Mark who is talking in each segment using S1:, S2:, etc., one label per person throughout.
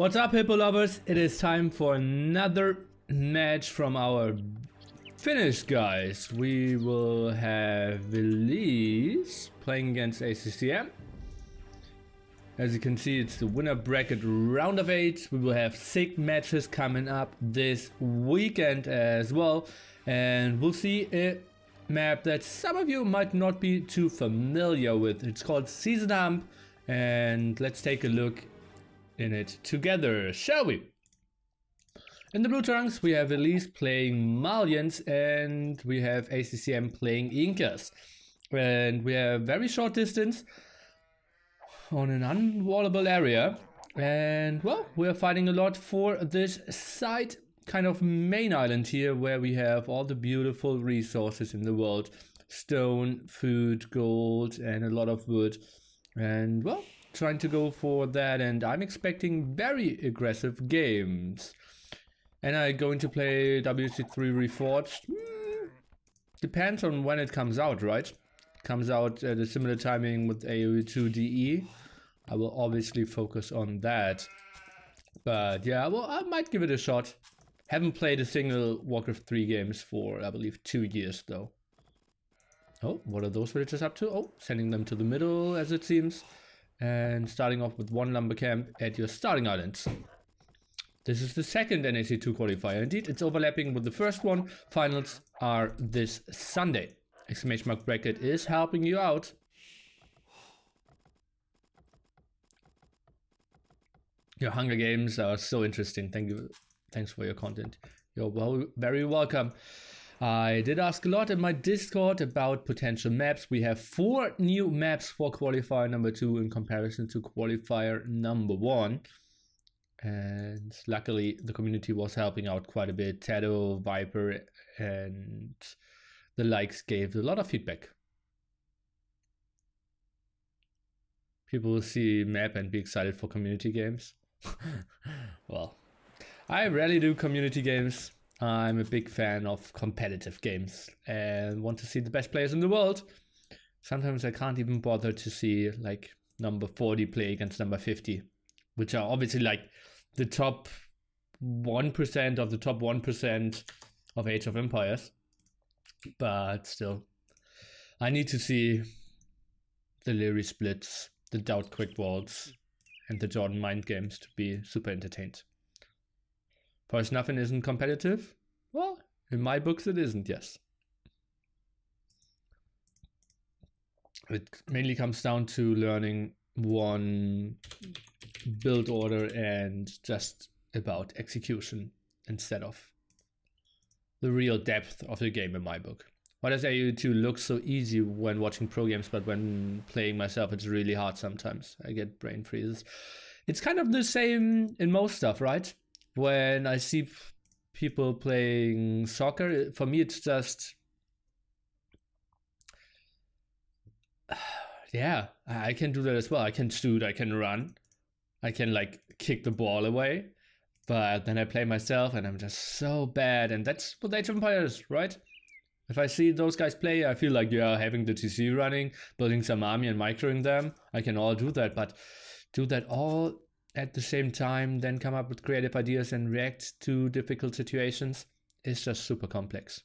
S1: What's up, Hippo lovers? It is time for another match from our Finnish guys. We will have Villese playing against ACCM. As you can see, it's the winner bracket round of 8. We will have 6 matches coming up this weekend as well. And we'll see a map that some of you might not be too familiar with. It's called Season Hump. And let's take a look in it together, shall we? In the blue trunks we have Villese playing Malians and we have ACCM playing Incas. And we have very short distance on an unwallable area. And well, we are fighting a lot for this side kind of main island here where we have all the beautiful resources in the world. Stone, food, gold and a lot of wood. And well, trying to go for that, and I'm expecting very aggressive games. And I'm going to play WC3 Reforged. Depends on when it comes out, right? It comes out at a similar timing with AOE2 DE. I will obviously focus on that. But yeah, well, I might give it a shot. Haven't played a single Warcraft 3 games for, I believe, 2 years though. Oh, what are those villagers up to? Oh, sending them to the middle as it seems. And starting off with 1 lumber camp at your starting islands. This is the second NAC2-Qualifier. Indeed, it's overlapping with the first one. Finals are this Sunday. Exclamation mark bracket is helping you out. Your Hunger Games are so interesting. Thank you. Thanks for your content. You're very welcome. I did ask a lot in my Discord about potential maps. We have 4 new maps for qualifier number 2 in comparison to qualifier number 1. And luckily the community was helping out quite a bit. TaToH, Viper and the likes gave a lot of feedback. People will see map and be excited for community games. Well, I rarely do community games. I'm a big fan of competitive games and want to see the best players in the world. Sometimes I can't even bother to see like number 40 play against number 50, which are obviously like the top 1% of the top 1% of Age of Empires. But still, I need to see the Liereyy splits, the Doubt quick walls, and the Jordan mind games to be super entertained. Because nothing isn't competitive? Well, in my books it isn't, yes. It mainly comes down to learning one build order and just about execution instead of the real depth of the game in my book. Why does AOE2 look so easy when watching pro games, but when playing myself it's really hard sometimes? I get brain freezes. It's kind of the same in most stuff, right? When I see people playing soccer, for me it's just, yeah, I can do that as well. I can shoot, I can run, I can like kick the ball away, but then I play myself and I'm just so bad. And that's what Age of Empires, right? If I see those guys play, I feel like, yeah, having the TC running, building some army and microing them, I can all do that, but do that all at the same time, then come up with creative ideas and react to difficult situations is just super complex.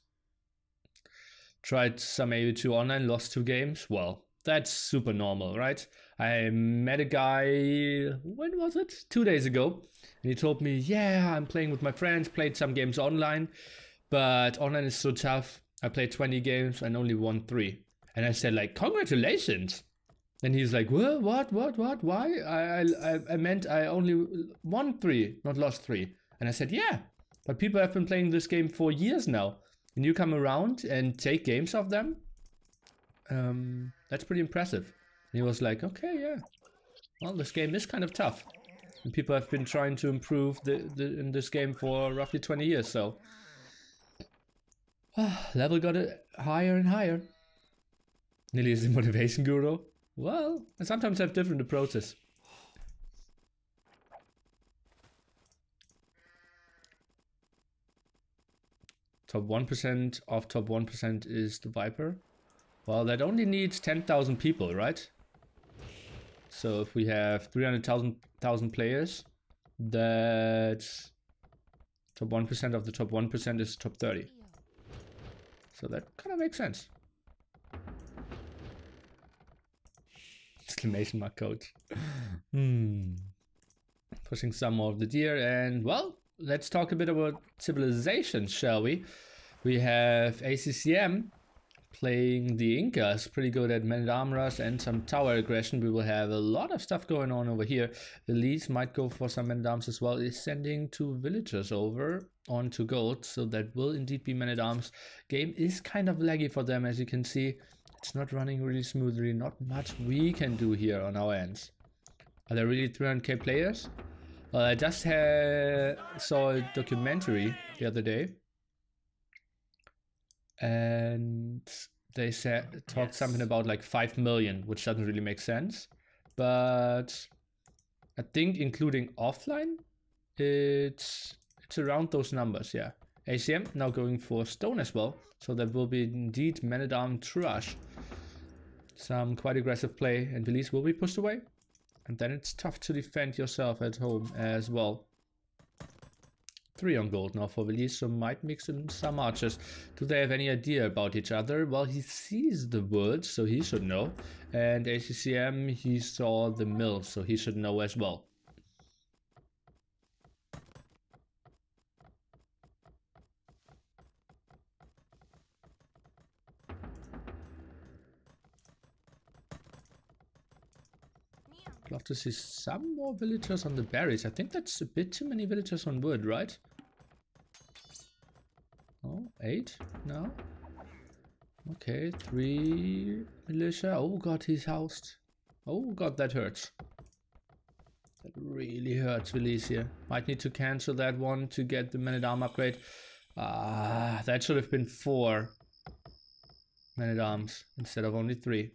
S1: Tried some AOE2 online, lost 2 games. Well, that's super normal, right? I met a guy, when was it? 2 days ago. And he told me, yeah, I'm playing with my friends, played some games online, but online is so tough. I played 20 games and only won 3. And I said like, congratulations. And he's like, well, what, why? I meant I only won 3, not lost 3. And I said, yeah, but people have been playing this game for years now. And you come around and take games of them? That's pretty impressive. And he was like, okay, yeah. Well, this game is kind of tough. And people have been trying to improve in this game for roughly 20 years, so. Level got higher and higher. Nili is the motivation guru. Well, I sometimes have different approaches. Top 1% of top 1% is the Viper. Well, that only needs 10,000 people, right? So if we have 300,000 players, that top 1% of the top 1% is top 30. So that kind of makes sense. Exclamation mark coach. Pushing some more of the deer, and well, let's talk a bit about civilizations, shall we? We have ACCM playing the Incas, pretty good at man-at-arm rush and some tower aggression. We will have a lot of stuff going on over here. Villese might go for some man-at-arms as well. Is sending 2 villagers over onto gold, so that will indeed be man-at-arms. Game is kind of laggy for them, as you can see. It's not running really smoothly. Not much we can do here on our ends. Are there really 300k players? Well, I just saw a documentary the other day, and they talked something about like 5 million, which doesn't really make sense. But I think including offline, it's around those numbers, yeah. ACM now going for stone as well, so that will be indeed man-at-arm trash. Some quite aggressive play, and Villese will be pushed away. And then it's tough to defend yourself at home as well. 3 on gold now for Villese, so might mix in some archers. Do they have any idea about each other? Well, he sees the woods, so he should know. And ACCM, he saw the mill, so he should know as well. I'd love to see some more villagers on the berries. I think that's a bit too many villagers on wood, right? Oh, 8 now. Okay, 3 militia. Oh god, he's housed. Oh god, that hurts. That really hurts Villese here. Might need to cancel that one to get the man-at-arm upgrade. That should have been 4 man-at-arms instead of only 3.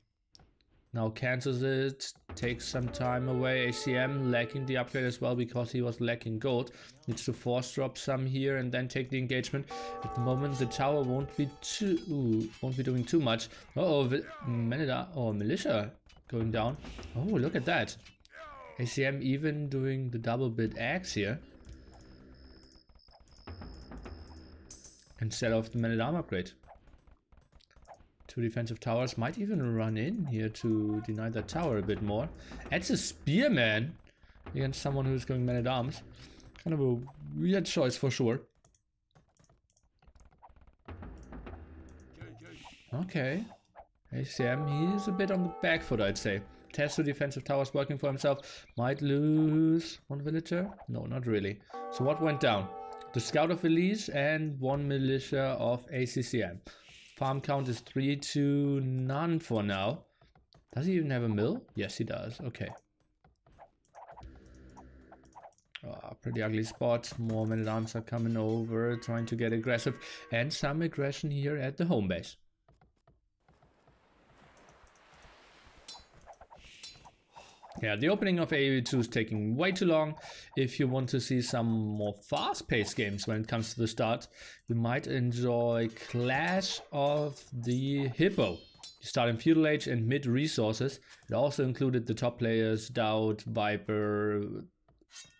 S1: Now cancels it, takes some time away. ACM lacking the upgrade as well because he was lacking gold. Needs to force drop some here and then take the engagement. At the moment the tower won't be doing too much. Militia going down. Oh, look at that. ACM even doing the double bit axe here instead of the man-at-arm upgrade. 2 defensive towers, might even run in here to deny that tower a bit more. Adds a spearman against someone who's going man-at-arms. Kind of a weird choice for sure. Okay. ACM, he's a bit on the back foot, I'd say. Test 2 defensive towers working for himself. Might lose 1 villager? No, not really. So what went down? The scout of Villese and 1 militia of ACCM. Farm count is 3 to none for now. Does he even have a mill? Yes, he does. Okay. Pretty ugly spot. More men-at-arms are coming over, trying to get aggressive. And some aggression here at the home base. Yeah, the opening of AoE2 is taking way too long. If you want to see some more fast-paced games when it comes to the start, you might enjoy Clash of the Hippo. You start in Feudal Age and mid-resources. It also included the top players, TheViper,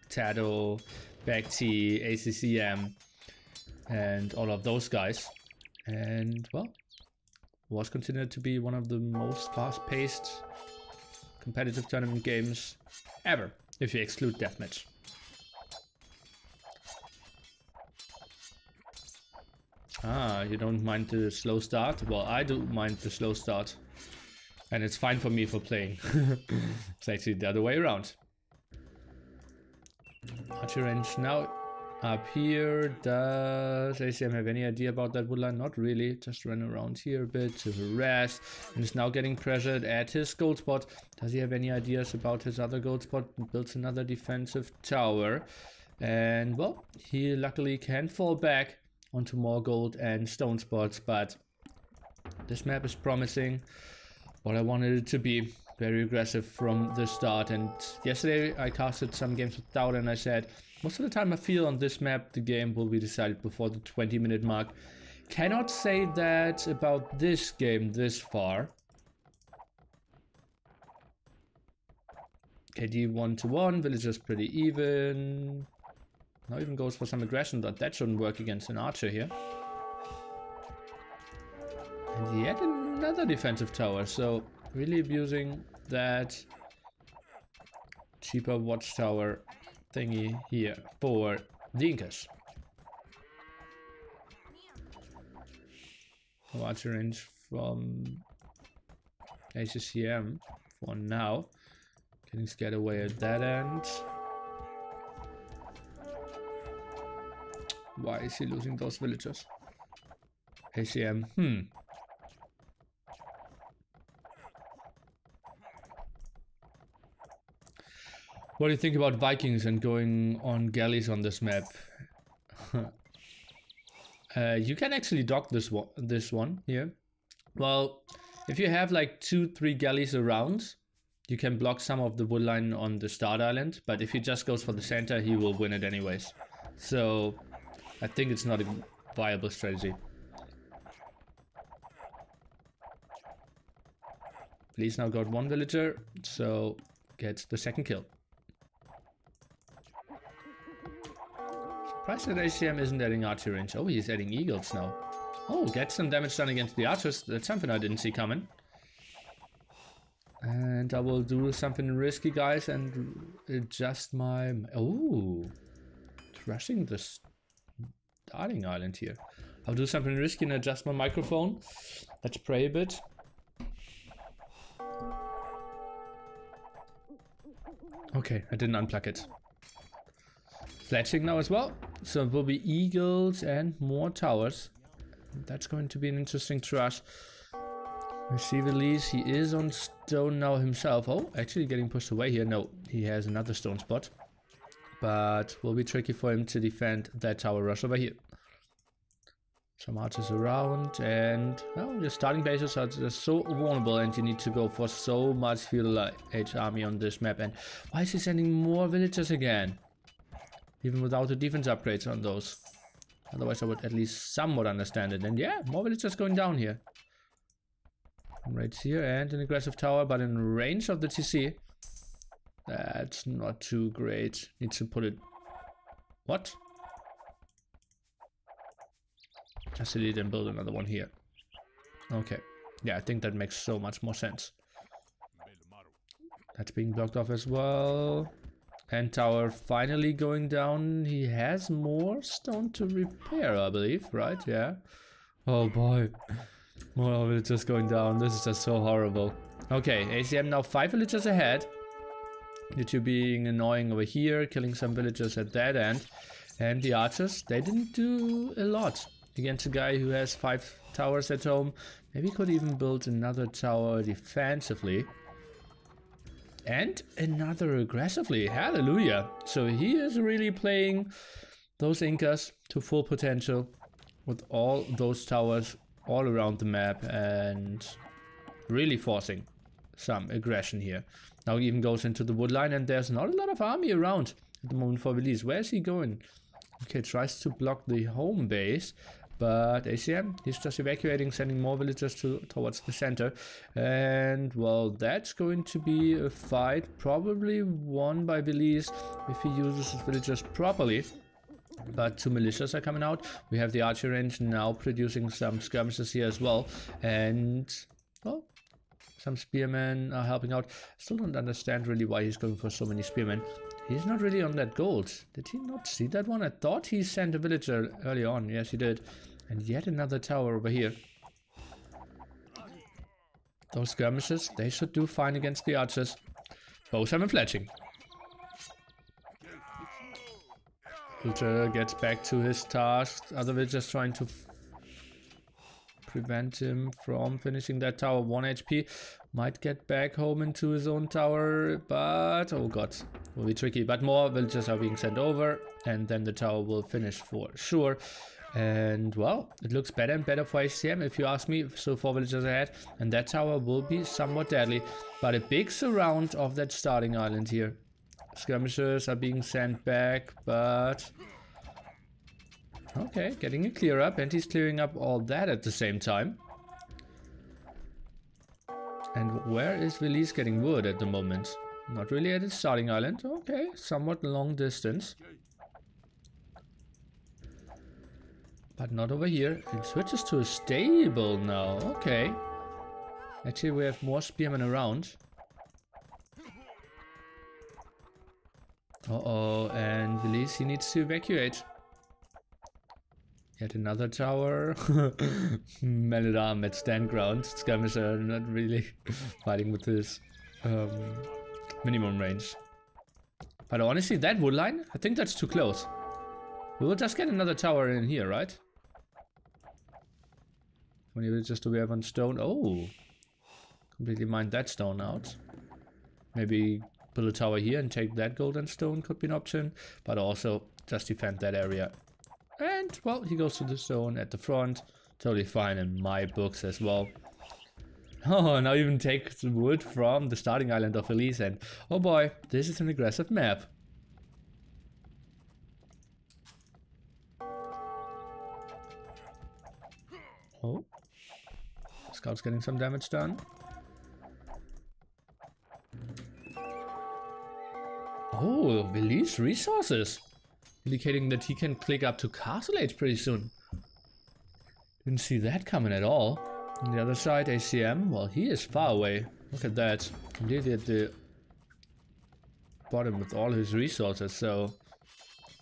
S1: TaToH, Bacti, ACCM, and all of those guys. And, well, was considered to be one of the most fast-paced competitive tournament games ever, if you exclude deathmatch. You don't mind the slow start? Well, I do mind the slow start. And it's fine for me for playing. It's actually the other way around. Archer range now up here. Does ACM have any idea about that woodline? Not really. Just ran around here a bit to harass. And is now getting pressured at his gold spot. Does he have any ideas about his other gold spot? Builds another defensive tower. And, well, he luckily can fall back onto more gold and stone spots. But this map is promising what I wanted it to be. Very aggressive from the start. And yesterday I casted some games with TaToH and I said, most of the time I feel on this map the game will be decided before the 20-minute mark. Cannot say that about this game this far. KD 1-1, villagers pretty even. Now even goes for some aggression, but that shouldn't work against an archer here. And yet another defensive tower, so really abusing that cheaper watchtower thingy here for the Incas. No archer range from ACCM for now. Getting scared away at that end. Why is he losing those villagers? ACM, What do you think about Vikings and going on galleys on this map? You can actually dock this one here. Well, if you have like 2-3 galleys around, you can block some of the wood line on the start island, but if he just goes for the center, he will win it anyways. So I think it's not a viable strategy. Villese now got one villager, so gets the second kill. Surprised that ACM isn't adding archer range. Oh, he's adding eagles now. Oh, gets some damage done against the archers. That's something I didn't see coming. And I will do something risky, guys, and adjust my... Oh, crushing the starting island here. I'll do something risky and adjust my microphone. Let's pray a bit. Okay, I didn't unplug it. Fletching now as well, so it will be eagles and more towers. That's going to be an interesting trash. We see Villese, he is on stone now himself. Oh, actually getting pushed away here. No, he has another stone spot, but will be tricky for him to defend that tower rush over here. Some archers around, and well, your starting bases are just so vulnerable, and you need to go for so much feudal age army on this map. And why is he sending more villagers again? Even without the defense upgrades on those. Otherwise I would at least somewhat understand it. And yeah, more villagers going down here. Right here, and an aggressive tower, but in range of the TC. That's not too great. Needs to put it... What? Just delete and build another one here. Okay. Yeah, I think that makes so much more sense. That's being blocked off as well. And tower finally going down. He has more stone to repair, I believe, right? Yeah. Oh boy. More villagers going down. This is just so horrible. Okay, ACM now 5 villagers ahead. Due to being annoying over here, killing some villagers at that end. And the archers, they didn't do a lot against a guy who has 5 towers at home. Maybe could even build another tower defensively. And another aggressively. Hallelujah. So he is really playing those Incas to full potential with all those towers all around the map and really forcing some aggression here. Now he even goes into the wood line, and there's not a lot of army around at the moment for Villese. Where is he going? Okay, tries to block the home base. But ACM, he's just evacuating, sending more villagers towards the center. And, well, that's going to be a fight. Probably won by Villese if he uses his villagers properly. But 2 militias are coming out. We have the archer range now producing some skirmishes here as well. And, well, some spearmen are helping out. Still don't understand really why he's going for so many spearmen. He's not really on that gold. Did he not see that one? I thought he sent a villager early on. Yes, he did. And yet another tower over here. Those skirmishes, they should do fine against the archers. Both have been fletching. Villager gets back to his task. Other villagers trying to prevent him from finishing that tower. 1 HP. Might get back home into his own tower, but oh god, will be tricky. But more villagers are being sent over, and then the tower will finish for sure. And well, it looks better and better for ACCM if you ask me. So 4 villagers ahead, and that tower will be somewhat deadly. But a big surround of that starting island here. Skirmishers are being sent back, but okay, getting a clear up, and he's clearing up all that at the same time. And where is Villese getting wood at the moment? Not really at its starting island. Okay, somewhat long distance. But not over here. It switches to a stable now. Okay. Actually, we have more spearmen around. Uh-oh, and Villese, he needs to evacuate. Yet another tower. Man-at-arm at stand ground. Skirmisher not really fighting with his minimum range. But honestly, that wood line, I think that's too close. We will just get another tower in here, right? When you just do we have on stone. Oh, completely mined that stone out. Maybe build a tower here and take that golden stone could be an option, but also just defend that area. And well, he goes to the stone at the front. Totally fine in my books as well. Oh, now even take the wood from the starting island of Villese, and oh boy, this is an aggressive map. Oh, Scout's getting some damage done. Oh, Villese resources, indicating that he can click up to Castle Age pretty soon. Didn't see that coming at all. On the other side, ACCM, well, he is far away. Look at that. Completely at the bottom with all his resources, so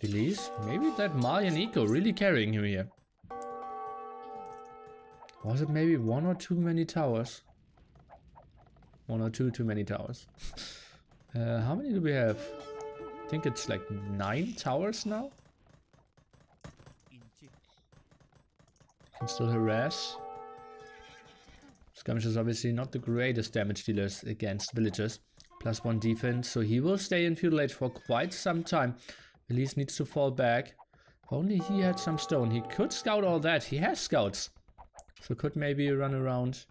S1: Villese, maybe that Malian eco really carrying him here. Was it maybe one or too many towers? One or two too many towers. How many do we have? I think it's like 9 towers now. Can still harass. Skirmishers obviously not the greatest damage dealers against villagers. +1 defense, so he will stay in feudal age for quite some time. Villese needs to fall back. If only he had some stone. He could scout all that. He has scouts. So could maybe run around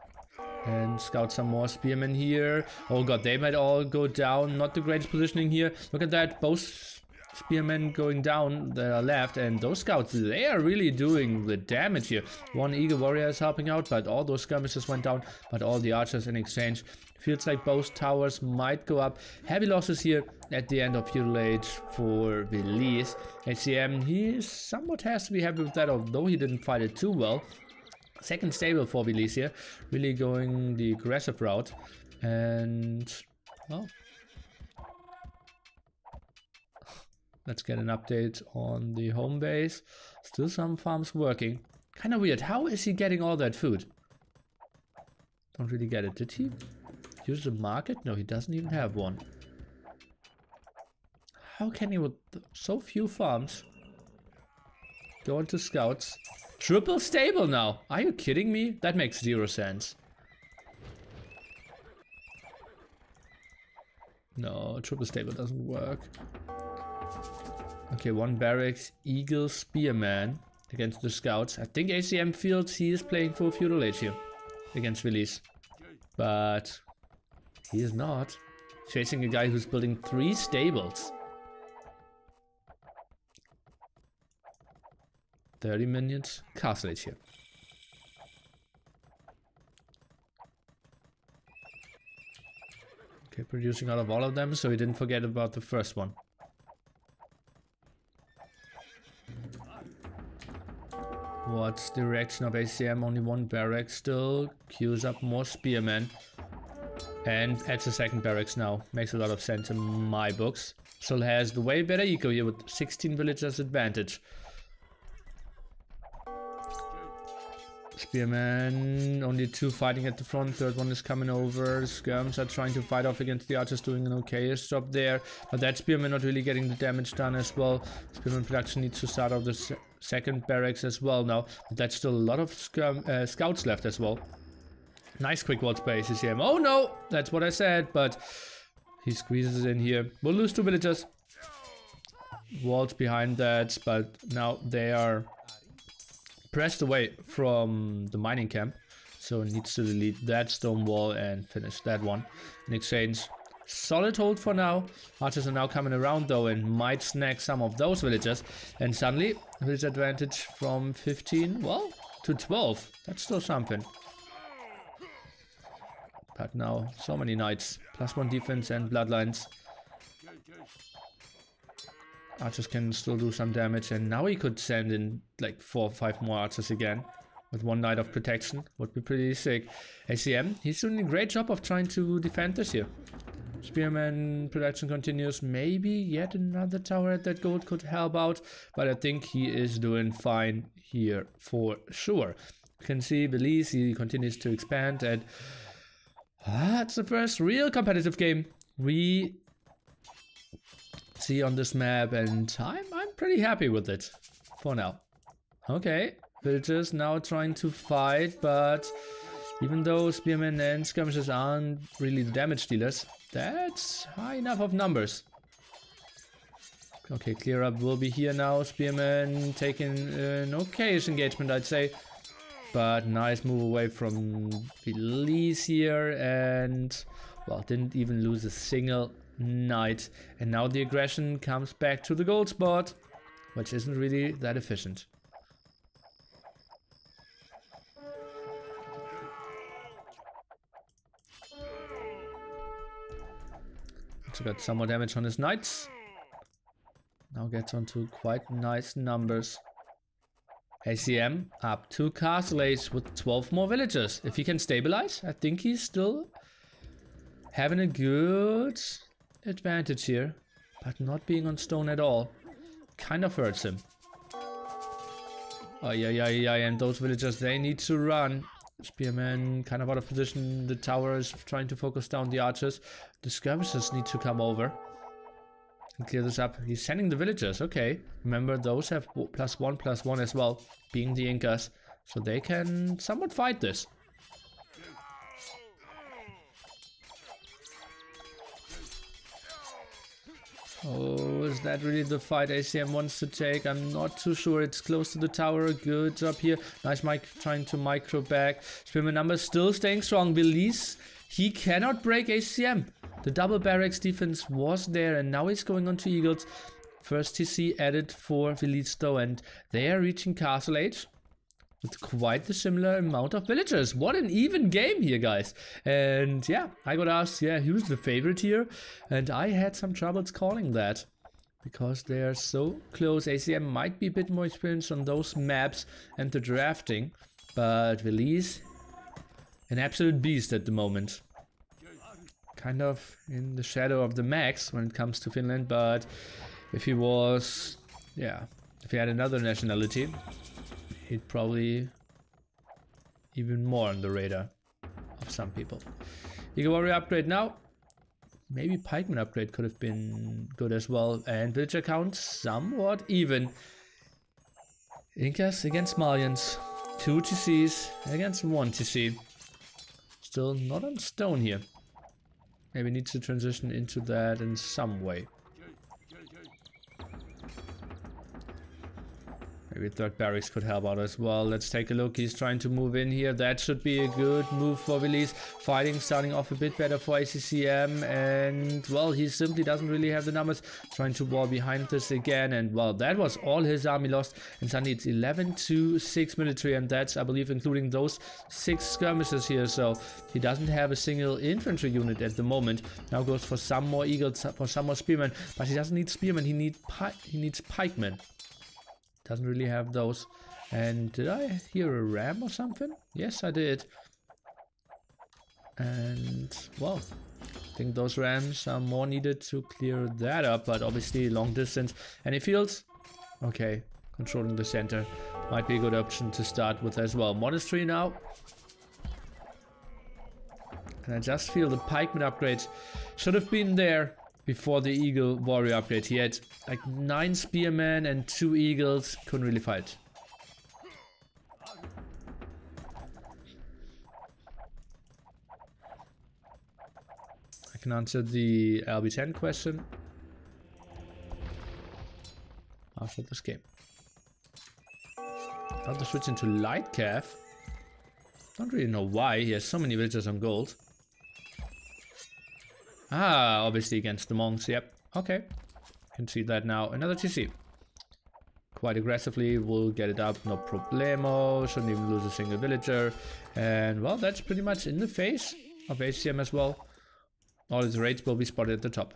S1: and scout some more spearmen here. Oh god, they might all go down. Not the greatest positioning here. Look at that. Both spearmen going down that are left, and those scouts, they are really doing the damage here. One eagle warrior is helping out, but all those skirmishes went down, but all the archers in exchange. Feels like both towers might go up. Heavy losses here at the end of feudal age for Villese. ACCM, he somewhat has to be happy with that, although he didn't fight it too well. Second stable for Villese here, really going the aggressive route, and well, let's get an update on the home base. Still some farms working. Kind of weird. How is he getting all that food? Don't really get it. Did he use the market? No, he doesn't even have one. How can he, with so few farms, go into scouts? Triple stable now. Are you kidding me? That makes 0 sense. No, triple stable doesn't work. Okay, 1 barracks, eagle, spearman against the scouts. I think ACCM feels he is playing for feudal age here against Villese. But he is not. Chasing a guy who's building 3 stables. 30 minutes, castle age here. Okay, producing out of all of them, so he didn't forget about the first one. What's the direction of ACCM? Only 1 barracks still. Queues up more spearmen. And adds a second barracks now. Makes a lot of sense in my books. Still has the way better eco here with 16 villagers advantage. Spearmen, only 2 fighting at the front, third one is coming over. Skirms are trying to fight off against the archers, doing an okay-ish job there. But that spearman not really getting the damage done as well. Spearman production needs to start off the second barracks as well now. But that's still a lot of scouts left as well. Nice quick wall space, ACCM. Oh no, that's what I said, but he squeezes in here. We'll lose 2 villagers. Walls behind that, but now they are pressed away from the mining camp, so it needs to delete that stone wall and finish that one. In exchange, solid hold for now. Archers are now coming around though and might snag some of those villagers, and suddenly village advantage from 15, well, to 12. That's still something. But now, so many knights. +1 defense and bloodlines. Archers can still do some damage, and now he could send in like 4 or 5 more archers again. With 1 knight of protection. Would be pretty sick. ACM, he's doing a great job of trying to defend this here. Spearman production continues. Maybe yet another tower at that gold could help out. But I think he is doing fine here for sure. You can see Villese, he continues to expand, and that's the first real competitive game we see on this map, and I'm pretty happy with it for now. Okay, villagers now trying to fight, but even though spearmen and skirmishers aren't really the damage dealers, that's high enough of numbers. Okay, clear up will be here now. Spearmen taking an okayish engagement, I'd say. But nice move away from Villese here, and well, didn't even lose a single knight. And now the aggression comes back to the gold spot, which isn't really that efficient. Also got some more damage on his knights. Now gets onto quite nice numbers. ACM up to Castle Age with 12 more villagers. If he can stabilize, I think he's still having a good advantage here. But not being on stone at all kind of hurts him. Oh yeah, and those villagers, they need to run. Spearman kind of out of position. The tower is trying to focus down the archers. The skirmishers need to come over and clear this up. He's sending the villagers. Okay, remember those have +1/+1 as well, being the Incas, so they can somewhat fight this. Oh, is that really the fight ACM wants to take? I'm not too sure. It's close to the tower. Good job here. Nice Mike trying to micro back. Spearman numbers still staying strong. Villese, he cannot break ACM. The double barracks defense was there, and now he's going on to Eagles. First TC added for Villese though, and they are reaching Castle Age with quite the similar amount of villagers. What an even game here, guys. And yeah, I got asked, yeah, who's the favorite here? And I had some troubles calling that, because they are so close. ACM might be a bit more experienced on those maps and the drafting, but Villese, an absolute beast at the moment. Kind of in the shadow of the Max when it comes to Finland, but if he was, yeah, if he had another nationality, he'd probably even more on the radar of some people. Eagle Warrior upgrade now. Maybe Pikeman upgrade could have been good as well. And villager count somewhat even. Incas against Malians. 2 TCs against 1 TC. Still not on stone here. Maybe needs to transition into that in some way. Maybe third barracks could help out as well. Let's take a look. He's trying to move in here. That should be a good move for Villese. Fighting starting off a bit better for ACCM. And, well, he simply doesn't really have the numbers. Trying to wall behind this again. And, well, that was all his army lost. And suddenly it's 11-6 military. And that's, I believe, including those 6 skirmishes here. So he doesn't have a single infantry unit at the moment. Now goes for some more eagles, for some more spearmen. But he doesn't need spearmen. He needs pikemen. Doesn't really have those. And did I hear a ram or something? Yes, I did. And, well, I think those rams are more needed to clear that up. But obviously long distance. Any fields? Okay, controlling the center might be a good option to start with as well. Monastery now. And I just feel the pikeman upgrades should have been there before the Eagle Warrior upgrade. He had like 9 spearmen and 2 eagles. Couldn't really fight. I can answer the LB10 question after this game. Now to switch into light calf. Don't really know why. He has so many villagers on gold. Ah, obviously against the monks, yep. Okay, can see that now. Another TC. Quite aggressively, we'll get it up, no problemo. Shouldn't even lose a single villager. And, well, that's pretty much in the face of ACCM as well. All his raids will be spotted at the top.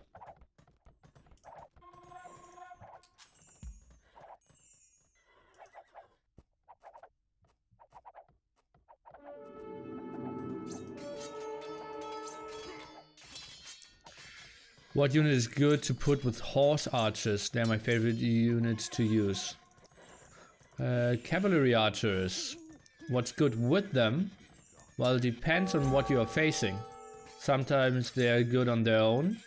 S1: What unit is good to put with horse archers? They're my favorite units to use. Cavalry archers. What's good with them? Well, it depends on what you are facing. Sometimes they're good on their own.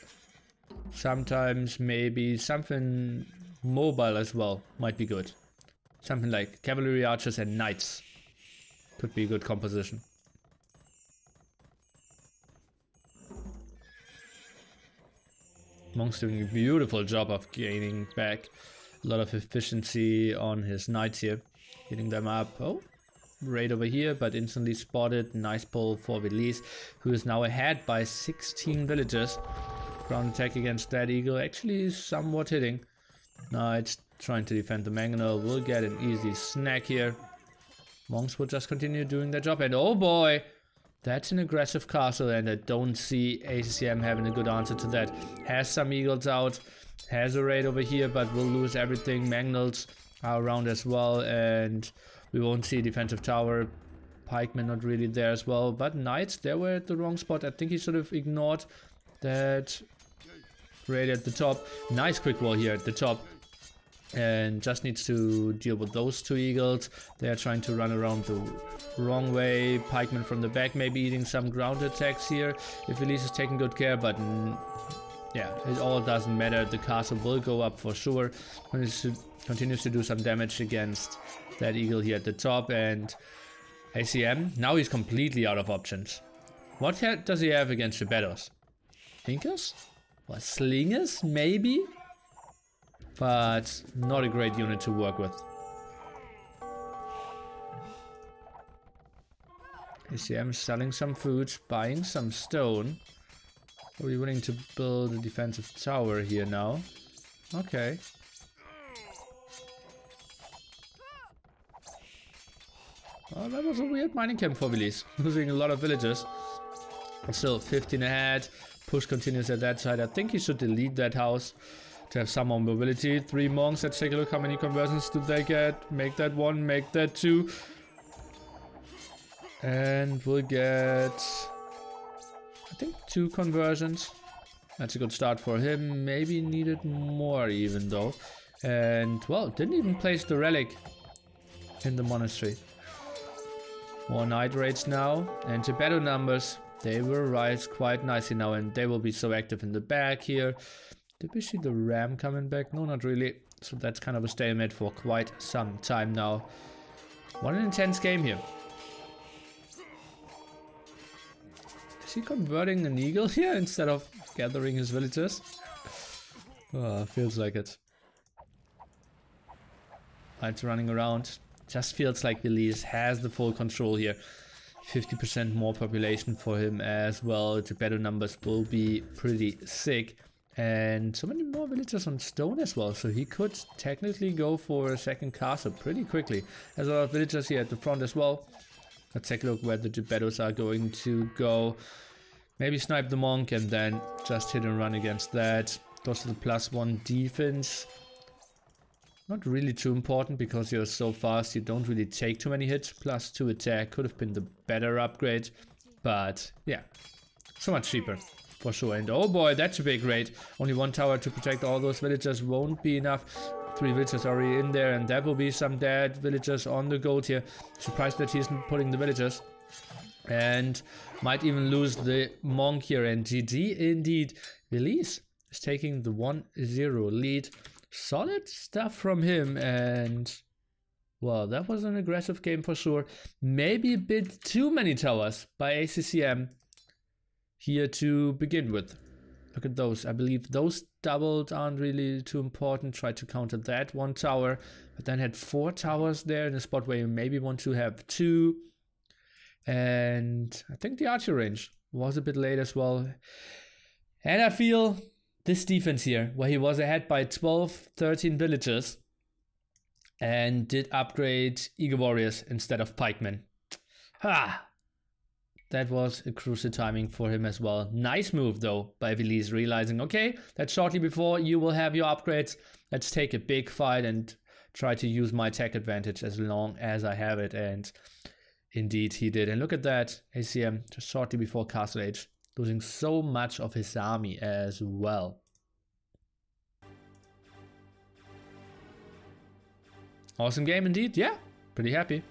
S1: Sometimes maybe something mobile as well might be good. Something like cavalry archers and knights could be a good composition. Monk's doing a beautiful job of gaining back a lot of efficiency on his knights here. Hitting them up. Oh, raid over here, but instantly spotted. Nice pull for Villese, who is now ahead by 16 villagers. Ground attack against that eagle actually somewhat hitting. Knights trying to defend the mangonel. Will get an easy snack here. Monks will just continue doing their job. And oh boy! That's an aggressive castle, and I don't see ACCM having a good answer to that. Has some eagles out, has a raid over here, but will lose everything. Mangonels are around as well, and we won't see a defensive tower. Pikemen not really there as well, but knights, they were at the wrong spot. I think he should have ignored that raid at the top. Nice quick wall here at the top. And just needs to deal with those two eagles. They are trying to run around the wrong way. Pikemen from the back maybe eating some ground attacks here if Villese is taking good care, but yeah, it all doesn't matter. The castle will go up for sure. Continues to do some damage against that eagle here at the top. And ACCM, now he's completely out of options. What does he have against the TaToH? Thinkers? Or slingers maybe? But not a great unit to work with. ACCM selling some food, buying some stone. Are we willing to build a defensive tower here now? Okay. Well, that was a weird mining camp for Villese. Losing a lot of villagers. But still 15 ahead. Push continues at that side. I think he should delete that house to have some more mobility. 3 monks. Let's take a look how many conversions do they get. Make that 1, make that 2. And we'll get, I think, 2 conversions. That's a good start for him. Maybe needed more even though. And well, didn't even place the relic in the monastery. More night raids now. And the battle numbers, they will rise quite nicely now, and they will be so active in the back here. Did we see the ram coming back? No, not really. So that's kind of a stalemate for quite some time now. What an intense game here. Is he converting an eagle here instead of gathering his villagers? Oh, feels like it. It's running around. Just feels like Villese has the full control here. 50% more population for him as well. The battle numbers will be pretty sick. And so many more villagers on stone as well, so he could technically go for a second castle pretty quickly. There's a lot of villagers here at the front as well. Let's take a look where the TaToHs are going to go. Maybe snipe the monk and then just hit and run against that. Goes to the +1 defense. Not really too important because you're so fast, you don't really take too many hits. +2 attack could have been the better upgrade, but yeah, so much cheaper. For sure. And oh boy, that's a big raid. Only 1 tower to protect all those villagers won't be enough. 3 villagers already in there, and there will be some dead villagers on the goat here. Surprised that he's not pulling the villagers. And might even lose the monk here. And GG indeed. Villese is taking the 1-0 lead. Solid stuff from him, and well, that was an aggressive game for sure. Maybe a bit too many towers by ACCM here to begin with. Look at those. I believe those doubled aren't really too important. Tried to counter that 1 tower, but then had 4 towers there in a spot where you maybe want to have 2. And I think the archer range was a bit late as well. And I feel this defense here, where he was ahead by 12, 13 villagers and did upgrade Eagle Warriors instead of pikemen. Ha! that was a crucial timing for him as well. Nice move though by Villese, realizing, okay, that's shortly before you will have your upgrades. Let's take a big fight and try to use my tech advantage as long as I have it. And indeed he did. And look at that, ACCM just shortly before Castle Age, losing so much of his army as well. Awesome game indeed. Yeah, pretty happy.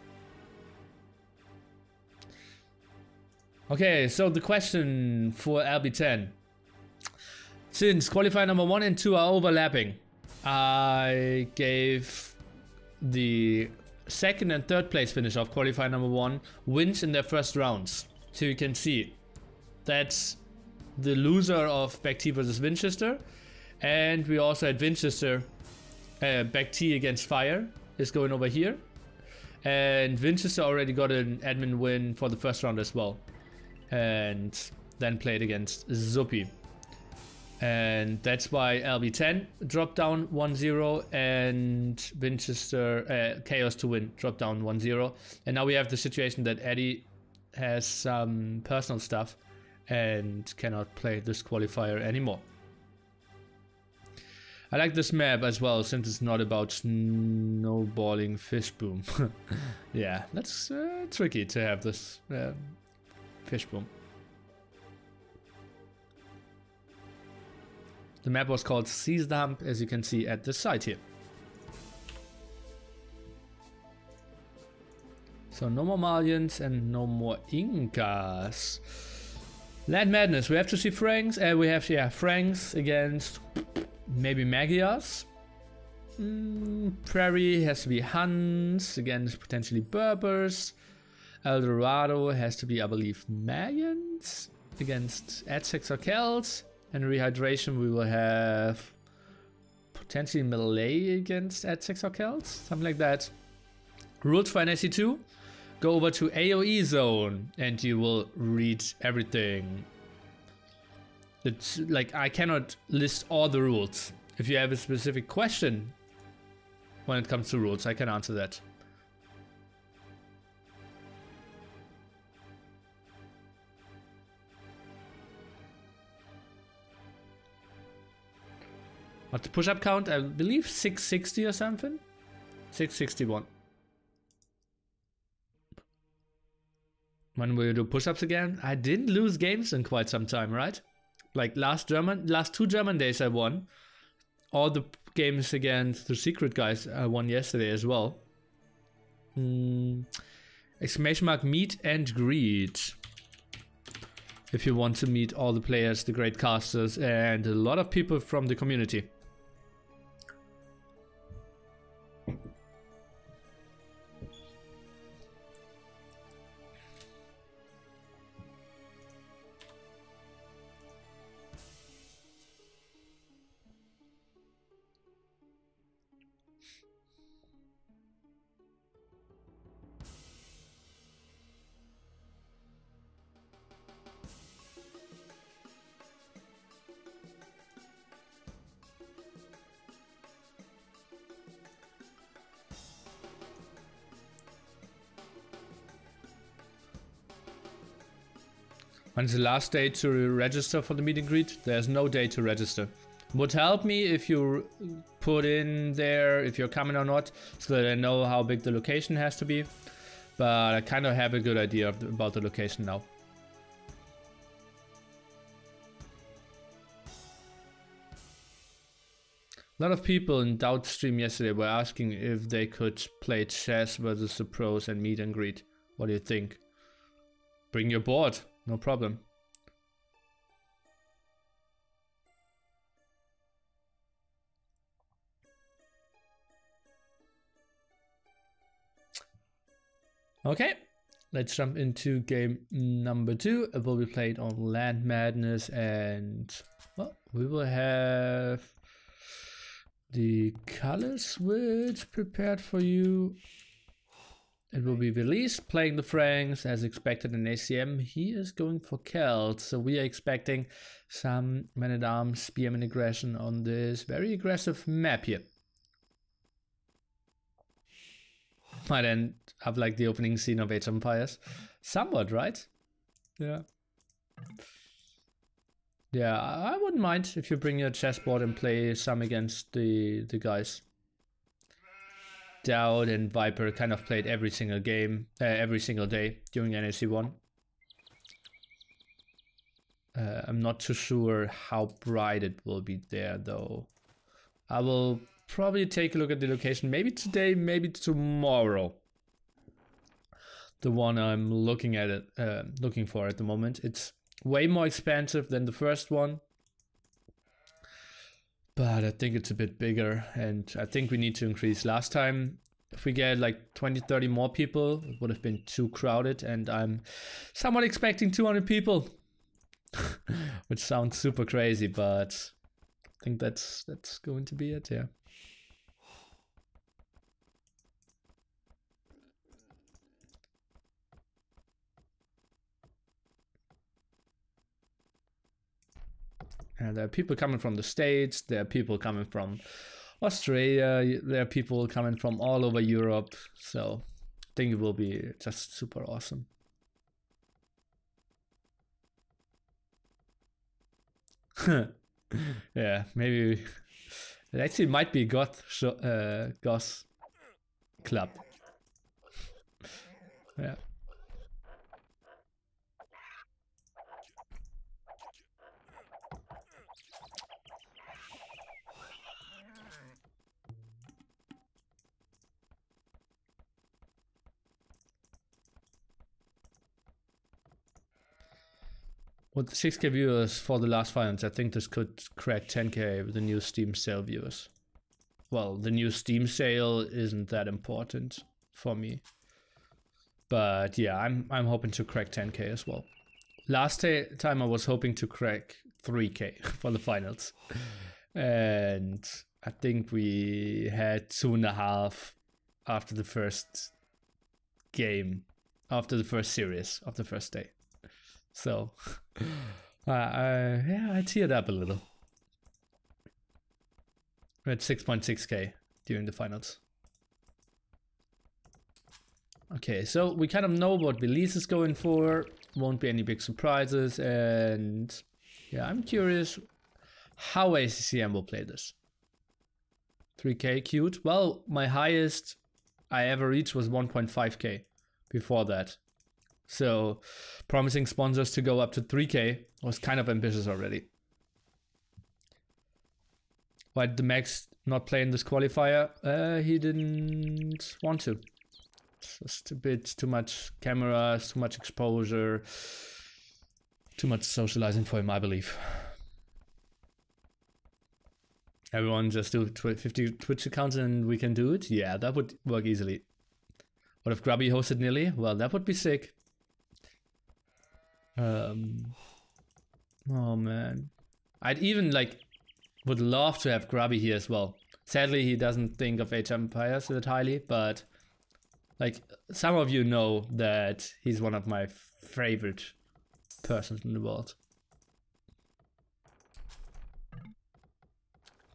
S1: Okay, so the question for LB10. Since qualifier number 1 and 2 are overlapping, I gave the second and third place finish of qualifier number 1 wins in their first rounds. So you can see that's the loser of Back T versus Winchester. And we also had Winchester, Back T against Fire is going over here. And Winchester already got an admin win for the first round as well. And then played against Zuppy. And that's why LB10 dropped down 1-0 and Winchester, Chaos to Win dropped down 1-0. And now we have the situation that Eddie has some personal stuff and cannot play this qualifier anymore. I like this map as well, since it's not about snowballing fish boom. Yeah, that's tricky to have this fish boom. The map was called Seize the Hump, as you can see at the side here. So no more Malians and no more Incas. Land Madness, we have to see Franks, we have, yeah, Franks against maybe Magyars. Prairie has to be Huns against potentially Berbers. El Dorado has to be, I believe, Mayans against Aztecs or Celts. And Rehydration, we will have potentially Malay against Aztecs or Celts, something like that. Rules for NAC2, go over to AOE zone and you will read everything. It's like, I cannot list all the rules. If you have a specific question when it comes to rules, I can answer that. What's the push-up count? I believe 660 or something? 661. When will you do push-ups again? I didn't lose games in quite some time, right? Like last 2 German days I won. All the games against the secret guys I won yesterday as well. Exclamation mark meet and greet. If you want to meet all the players, the great casters, and a lot of people from the community. When's the last day to register for the meet and greet? There's no day to register. Would help me if you put in there if you're coming or not, so that I know how big the location has to be. But I kind of have a good idea about the location now. A lot of people in Doubt stream yesterday were asking if they could play chess versus the pros and meet and greet. What do you think? Bring your board. No problem. Okay, let's jump into game number 2. It will be played on Land Madness, and well, we will have the color switch prepared for you. It will be Villese playing the Franks as expected in ACCM. He is going for Celt, so we are expecting some man-at-arms, spearman aggression on this very aggressive map here. Might end up like the opening scene of ZeroEmpires. Somewhat, right? Yeah. Yeah, I wouldn't mind if you bring your chessboard and play some against the guys. TaToH and Viper kind of played every single game, every single day during NAC1. I'm not too sure how bright it will be there though. I will probably take a look at the location, maybe today, maybe tomorrow. The one I'm looking at it, looking for at the moment. It's way more expensive than the first one, but I think it's a bit bigger, and I think we need to increase. Last time, if we get like 20-30 more people, it would have been too crowded, and I'm somewhat expecting 200 people. Which sounds super crazy, but I think that's going to be it, yeah. And there are people coming from the States, there are people coming from Australia, there are people coming from all over Europe, so I think it will be just super awesome. Yeah, maybe it actually might be Goth Club. Yeah. With 6K viewers for the last finals, I think this could crack 10K with the new Steam sale viewers. Well, the new Steam sale isn't that important for me. But yeah, I'm hoping to crack 10K as well. Last time I was hoping to crack 3K for the finals. And I think we had 2.5 after the first game, after the first series of the first day. So, yeah, I teared up a little. We're at 6.6K during the finals. Okay, so we kind of know what Villese is going for. Won't be any big surprises, and yeah, I'm curious how ACCM will play this. 3K, cute. Well, my highest I ever reached was 1.5K before that. So promising sponsors to go up to 3K was kind of ambitious already. Why did the Max not play in this qualifier? He didn't want to. It's just a bit too much cameras, too much exposure, too much socializing for him, I believe. Everyone just do 50 Twitch accounts and we can do it? Yeah, that would work easily. What if Grubby hosted Nili? Well, that would be sick. Oh man. I'd even would love to have Grubby here as well. Sadly, he doesn't think of ZeroEmpires that highly, but some of you know that he's one of my favorite persons in the world.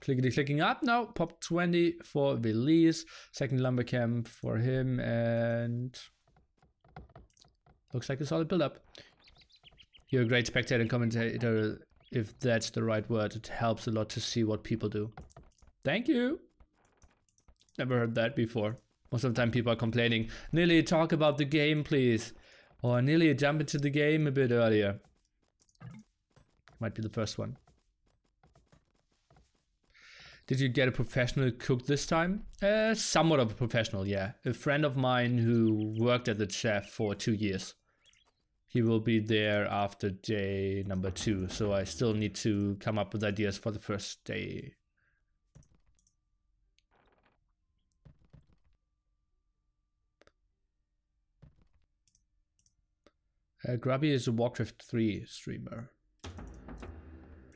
S1: Clickety clicking up now. Pop 20 for Villese. Second lumber camp for him, and looks like a solid build up. You're a great spectator and commentator, if that's the right word. It helps a lot to see what people do. Thank you. Never heard that before. Most of the time people are complaining, Nili, talk about the game, please. Or Nili, jump into the game a bit earlier. Might be the first one. Did you get a professional cook this time? Somewhat of a professional, yeah. A friend of mine who worked at the chef for 2 years. He will be there after day number 2, so I still need to come up with ideas for the first day. Grubby is a Warcraft 3 streamer.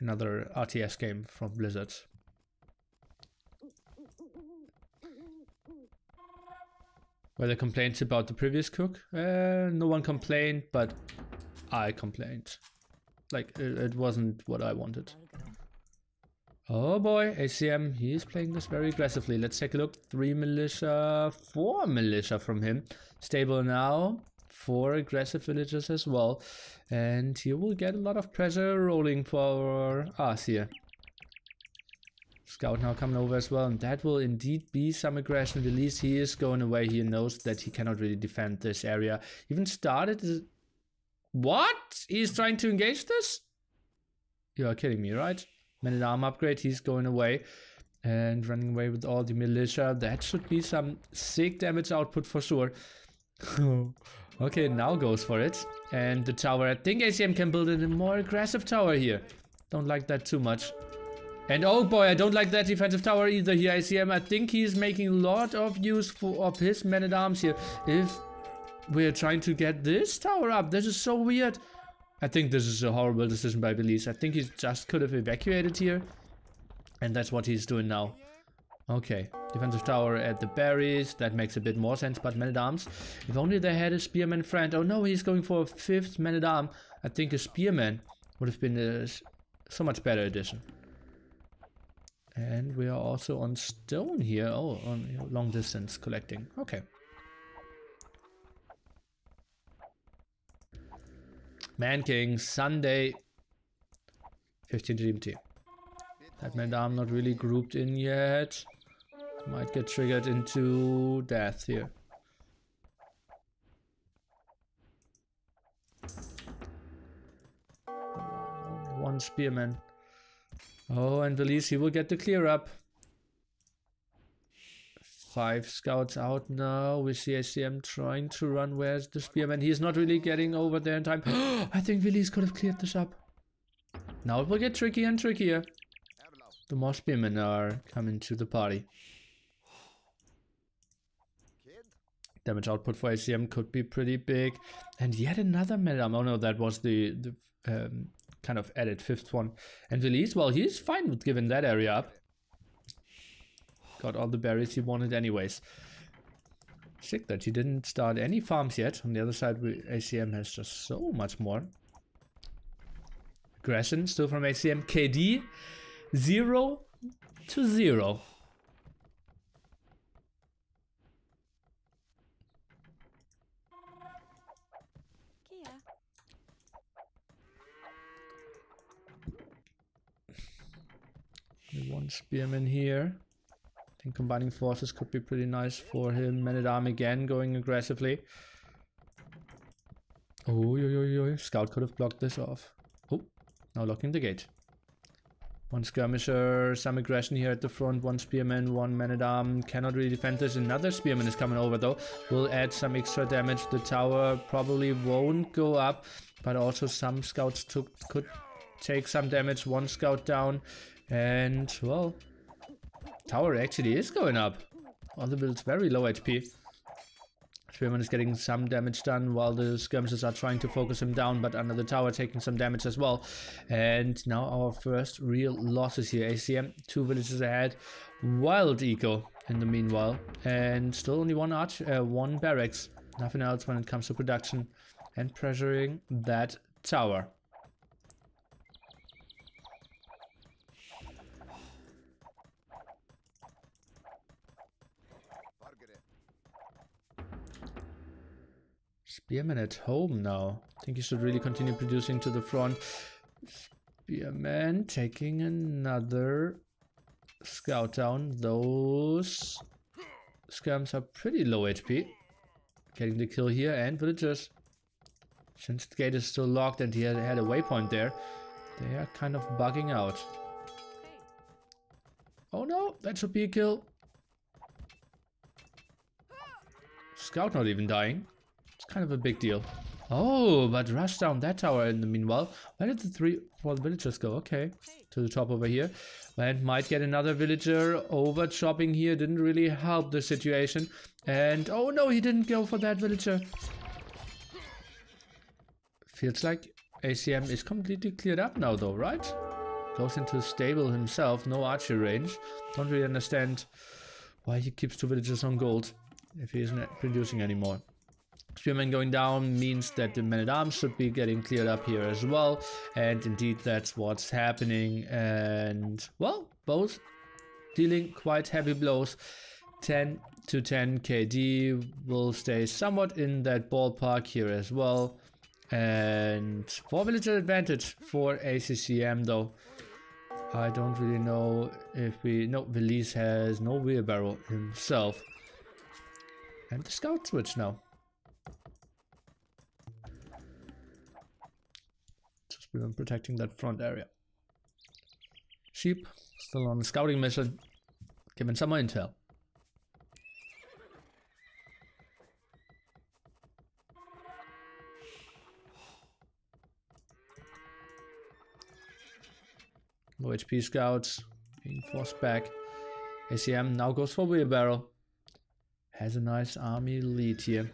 S1: Another RTS game from Blizzard. Were there complaints about the previous cook? No one complained, but I complained. It wasn't what I wanted. Oh boy, ACCM, he's playing this very aggressively. Let's take a look. 3 militia, 4 militia from him. Stable now. 4 aggressive villagers as well. And here we'll get a lot of pressure rolling for us here. Scout now coming over as well, and that will indeed be some aggression. Villese, he is going away. He knows that he cannot really defend this area. Even started... What? He's trying to engage this? You are kidding me, right? Man-at-arm upgrade, he's going away. And running away with all the militia. That should be some sick damage output for sure. Okay, now goes for it. And the tower, I think ACM can build a more aggressive tower here. Don't like that too much. And oh boy, I don't like that defensive tower either here, ACM. I think he's making a lot of use of his men-at-arms here. If we're trying to get this tower up, this is so weird. I think this is a horrible decision by Villese. I think he just could have evacuated here. And that's what he's doing now. Okay, defensive tower at the berries. That makes a bit more sense, but men-at-arms. If only they had a spearman friend. Oh no, he's going for a 5th man-at-arm. I think a spearman would have been a so much better addition. And we are also on stone here. Oh, on long distance collecting. Okay. Man King, Sunday, 15 GMT. That man-at-arm not really grouped in yet. Might get triggered into death here. One spearman. Oh, and Villese, he will get the clear up. 5 scouts out now. We see ACM trying to run. Where's the spearman? He is not really getting over there in time. I think Villese could have cleared this up. Now it will get trickier and trickier. The more spearmen are coming to the party. Damage output for ACM could be pretty big. And yet another man-at-arm. Oh no, that was the kind of added 5th one. And Villese, well, he's fine with giving that area up. Got all the berries he wanted anyways. Sick that he didn't start any farms yet. On the other side, ACM has just so much more. Aggression still from ACM. KD 0 to 0. One spearman here. I think combining forces could be pretty nice for him. Man-at-arm again going aggressively. Oh, Scout could have blocked this off. Oh, now locking the gate. One skirmisher, some aggression here at the front. One spearman, one man-at-arm. Cannot really defend this. Another spearman is coming over though. Will add some extra damage. The tower probably won't go up, but also some scouts could take some damage. One scout down. And, well, tower actually is going up. All the builds very low HP. Spearman is getting some damage done while the skirmishers are trying to focus him down, but under the tower taking some damage as well. And now our first real losses here. ACM, 2 villages ahead. Wild eco in the meanwhile. And still only one barracks. Nothing else when it comes to production. And pressuring that tower. Spearman at home now. I think he should really continue producing to the front. Spearman taking another scout down. Those skirms are pretty low HP. Getting the kill here, and villagers. Since the gate is still locked and he had a waypoint there, they are kind of bugging out. Oh no, that should be a kill. Scout not even dying. Kind of a big deal. Oh, but rush down that tower in the meanwhile. Where did the 4 villagers go? Okay, to the top over here. And might get another villager over chopping here. Didn't really help the situation. And oh no, he didn't go for that villager. Feels like ACM is completely cleared up now though, right? Goes into stable himself, no archer range. Don't really understand why he keeps 2 villagers on gold if he isn't producing anymore. Spearman going down means that the men-at-arms should be getting cleared up here as well. And indeed, that's what's happening. And, well, both dealing quite heavy blows. 10 to 10 KD will stay somewhat in that ballpark here as well. And 4 villager advantage for ACCM though. I don't really know if we... No, Villese has no wheelbarrow himself. And the scout switch now. Just been protecting that front area. Sheep, still on the scouting mission. Giving some more intel. Low HP scouts being forced back. ACM now goes for wheelbarrow. Has a nice army lead here.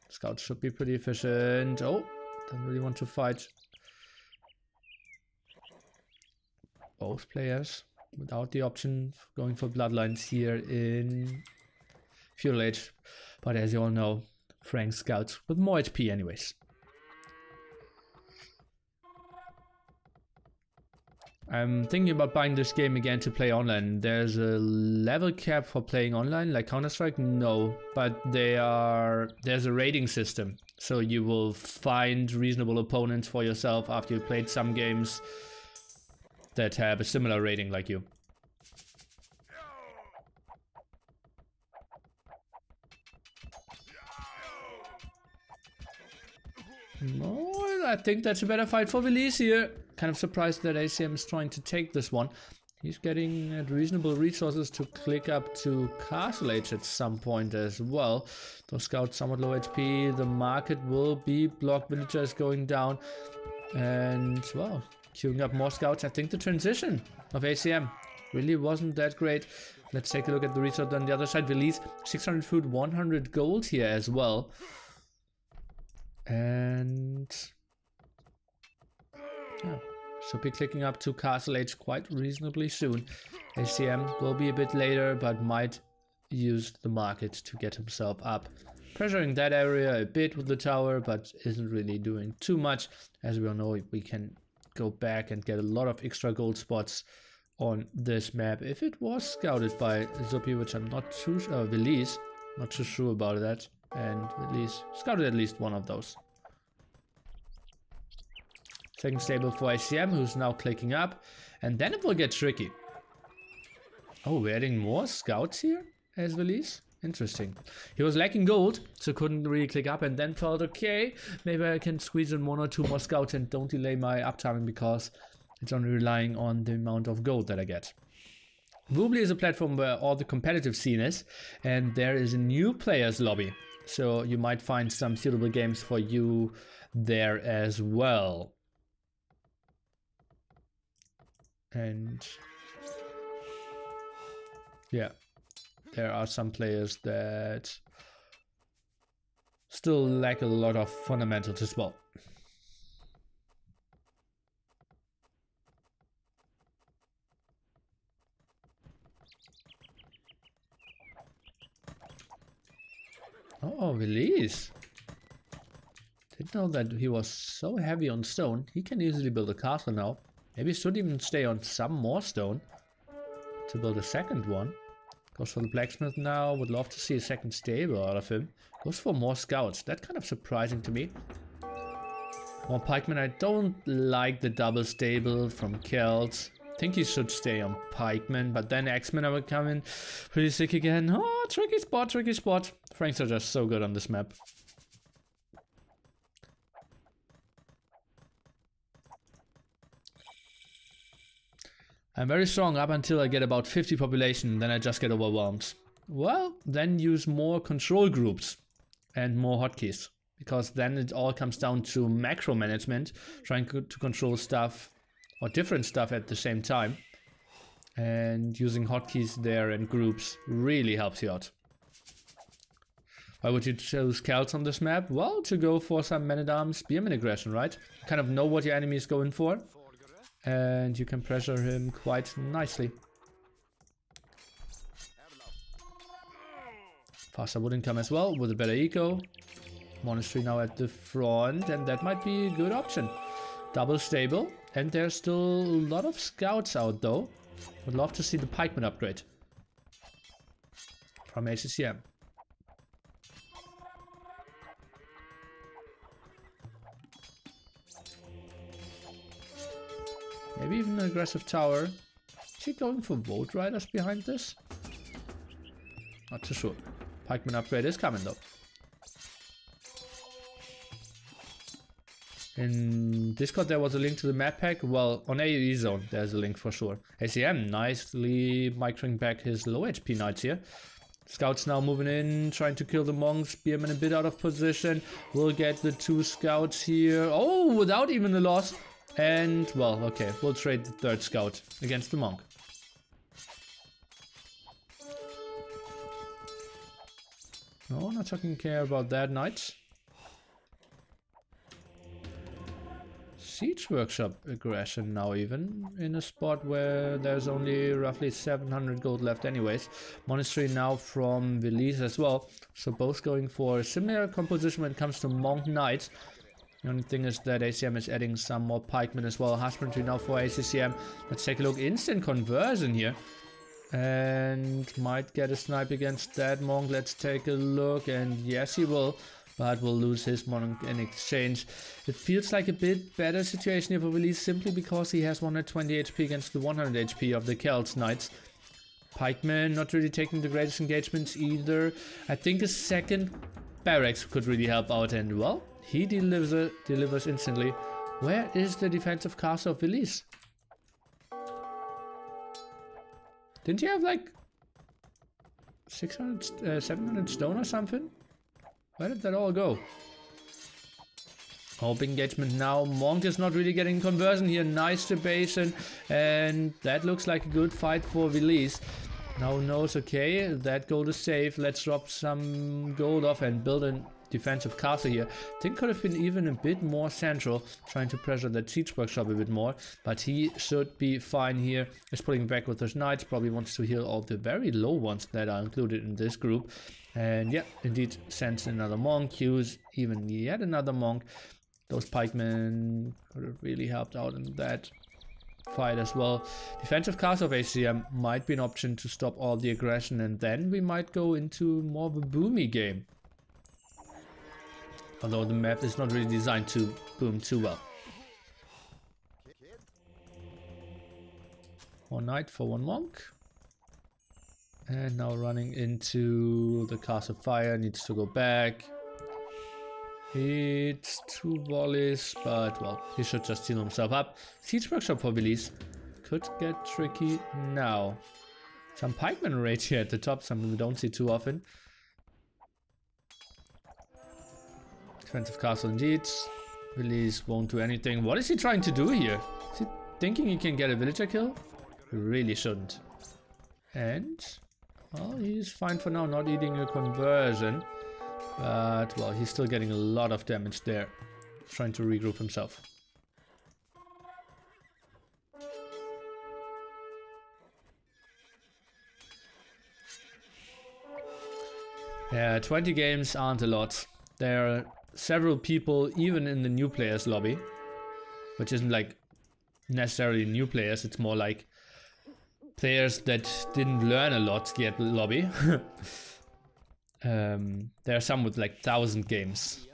S1: Scouts should be pretty efficient. Oh, don't really want to fight. Both players without the option of going for bloodlines here in Feudal Age. But as you all know, Frank scouts with more HP anyways. I'm thinking about buying this game again to play online. There's a level cap for playing online, like Counter-Strike? No, but there's a rating system. So you will find reasonable opponents for yourself after you played some games that have a similar rating like you. Oh, I think that's a better fight for Villese here. Kind of surprised that ACM is trying to take this one. He's getting reasonable resources to click up to Castle Age at some point as well. Those scouts somewhat low HP. The market will be blocked. Villagers going down. And, well, queuing up more scouts. I think the transition of ACM really wasn't that great. Let's take a look at the resource on the other side. Villese, 600 food, 100 gold here as well. And yeah, should be clicking up to Castle Age quite reasonably soon. ACM will be a bit later, but might use the market to get himself up. Pressuring that area a bit with the tower, but isn't really doing too much. As we all know, we can go back and get a lot of extra gold spots on this map if it was scouted by Zopi, which I'm not too sure. Villese, not too sure about that. And at least scouted at least one of those. Second stable for ACM, who's now clicking up. And then it will get tricky. Oh, we're adding more scouts here as Villese? Interesting. He was lacking gold, so couldn't really click up, and then felt, okay, maybe I can squeeze in 1 or 2 more scouts and don't delay my uptiming because it's only relying on the amount of gold that I get. Woobly is a platform where all the competitive scene is, and there is a new players lobby. So you might find some suitable games for you there as well. And yeah, there are some players that still lack a lot of fundamentals as well. Oh, Villese. Didn't know that he was so heavy on stone. He can easily build a castle now. Maybe should even stay on some more stone to build a second one. Goes for the blacksmith now. Would love to see a second stable out of him. Goes for more scouts. That's kind of surprising to me. More pikemen. I don't like the double stable from Celts. Think he should stay on pikemen, but then X-Men are coming pretty sick again. Oh, tricky spot, tricky spot. Franks are just so good on this map. I'm very strong up until I get about 50 population, then I just get overwhelmed. Well, then use more control groups and more hotkeys, because then it all comes down to macro management, trying to control stuff or different stuff at the same time. And using hotkeys there and groups really helps you out. Why would you choose Celts on this map? Well, to go for some man-at-arms spearman aggression, right? You kind of know what your enemy is going for. And you can pressure him quite nicely. Faster wood income as well, with a better eco. Monastery now at the front, and that might be a good option. Double stable, and there's still a lot of scouts out though. Would love to see the pikeman upgrade. from ACCM. Maybe even an aggressive tower. Is he going for Vote Riders behind this? Not too sure. Pikeman upgrade is coming though. In Discord there was a link to the map pack. Well, on AoE zone there's a link for sure. ACM nicely microing back his low HP knights here. Scouts now moving in, trying to kill the monks. Spearman a bit out of position. We'll get the 2 scouts here. Oh, without even a loss. And, well, okay, we'll trade the 3rd scout against the monk. No, not taking care about that knight. Siege Workshop aggression now even, in a spot where there's only roughly 700 gold left anyways. Monastery now from Villese as well, so both going for a similar composition when it comes to Monk Knights. The only thing is that ACM is adding some more pikemen as well. Husbandry now for ACCM. Let's take a look. Instant conversion here. And might get a snipe against that monk. Let's take a look. And yes, he will. But will lose his monk in exchange. It feels like a bit better situation here for Villese simply because he has 120 HP against the 100 HP of the Celts Knights. Pikemen not really taking the greatest engagements either. I think a second barracks could really help out, and well, he delivers instantly. Where is the defensive castle of Villese? Didn't you have like 600, 700 stone or something? Where did that all go? Hope engagement now. Monk is not really getting conversion here. Nice debation. And that looks like a good fight for Villese. Now knows, okay, that gold is safe. Let's drop some gold off and build a defensive castle here. I think could have been even a bit more central, trying to pressure that siege workshop a bit more, but he should be fine here. He's pulling back with his knights, probably wants to heal all the very low ones that are included in this group. And yeah, indeed sends another monk, use even yet another monk. Those pikemen could have really helped out in that fight as well. Defensive castle of ACCM might be an option to stop all the aggression, and then we might go into more of a boomy game. Although the map is not really designed to boom too well. One knight for one monk. And now running into the castle fire, needs to go back. Hits 2 volleys, but well, he should just heal himself up. Siege workshop for Villese could get tricky now. Some pikeman rage here at the top, something we don't see too often. Defensive castle indeed. Villese won't do anything. What is he trying to do here? Is he thinking he can get a villager kill? He really shouldn't. And well, he's fine for now, not eating a conversion. But well, he's still getting a lot of damage there. Trying to regroup himself. Yeah, 20 games aren't a lot. There are several people even in the new players lobby, which isn't like necessarily new players, it's more like players that didn't learn a lot yet lobby. There are some with like 1,000 games.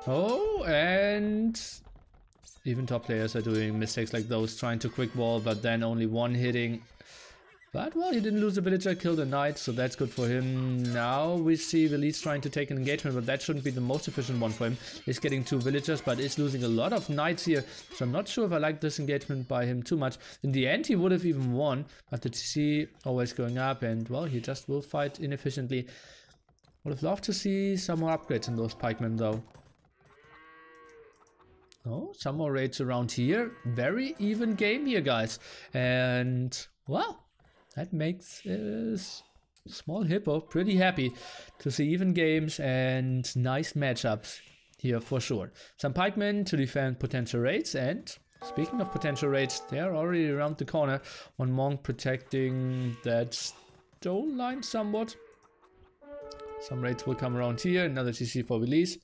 S1: Oh, and even top players are doing mistakes like those, trying to quick wall but then only one hitting. But well, he didn't lose a villager, killed a knight, so that's good for him. Now we see Villese trying to take an engagement, but that shouldn't be the most efficient one for him. He's getting 2 villagers, but is losing a lot of knights here, so I'm not sure if I like this engagement by him too much. In the end, he would have even won, but the TC always going up, and well, he just will fight inefficiently. Would have loved to see some more upgrades in those pikemen though. Oh, some more raids around here. Very even game here, guys. And well, that makes a small hippo pretty happy to see even games and nice matchups here for sure. Some pikemen to defend potential raids, and speaking of potential raids, they are already around the corner. One monk protecting that stone line somewhat. Some raids will come around here. Another TC for Villese.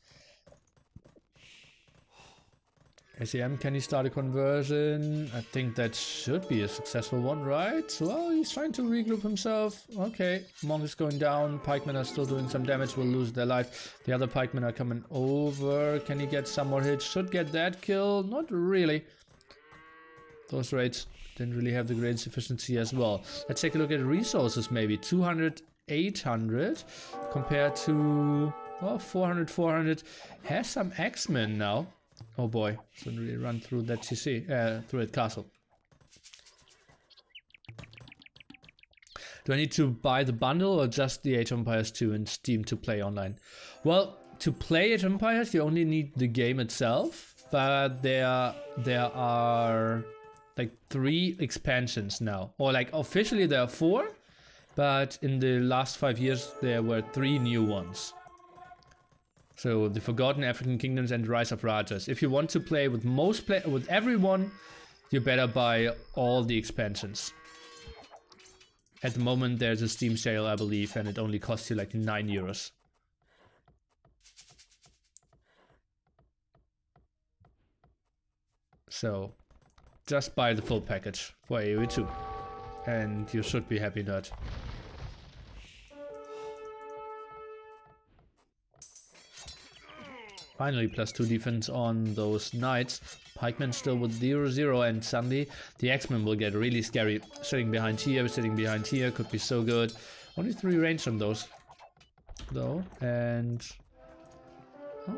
S1: ACM, can he start a conversion? I think that should be a successful one, right? Well, he's trying to regroup himself. Okay, Monk is going down. Pikemen are still doing some damage, will lose their life. The other pikemen are coming over. Can he get some more hits? Should get that kill. Not really. Those raids didn't really have the greatest efficiency as well. Let's take a look at resources maybe. 200, 800 compared to, well, 400, 400. Has some X-Men now. Oh boy, shouldn't really run through that CC, through that castle. Do I need to buy the bundle or just the Age of Empires 2 in Steam to play online? Well, to play Age of Empires you only need the game itself, but there are like 3 expansions now. Or like officially there are 4, but in the last 5 years there were 3 new ones. So the Forgotten African Kingdoms and Rise of Rajas. If you want to play with with everyone, you better buy all the expansions. At the moment there's a Steam sale, I believe, and it only costs you like 9 euros. So just buy the full package for AoE 2 and you should be happy nerd. Finally, +2 defense on those knights. Pikemen still with 0-0, and suddenly the X-Men will get really scary. Sitting behind here, could be so good. Only 3 range on those, though, and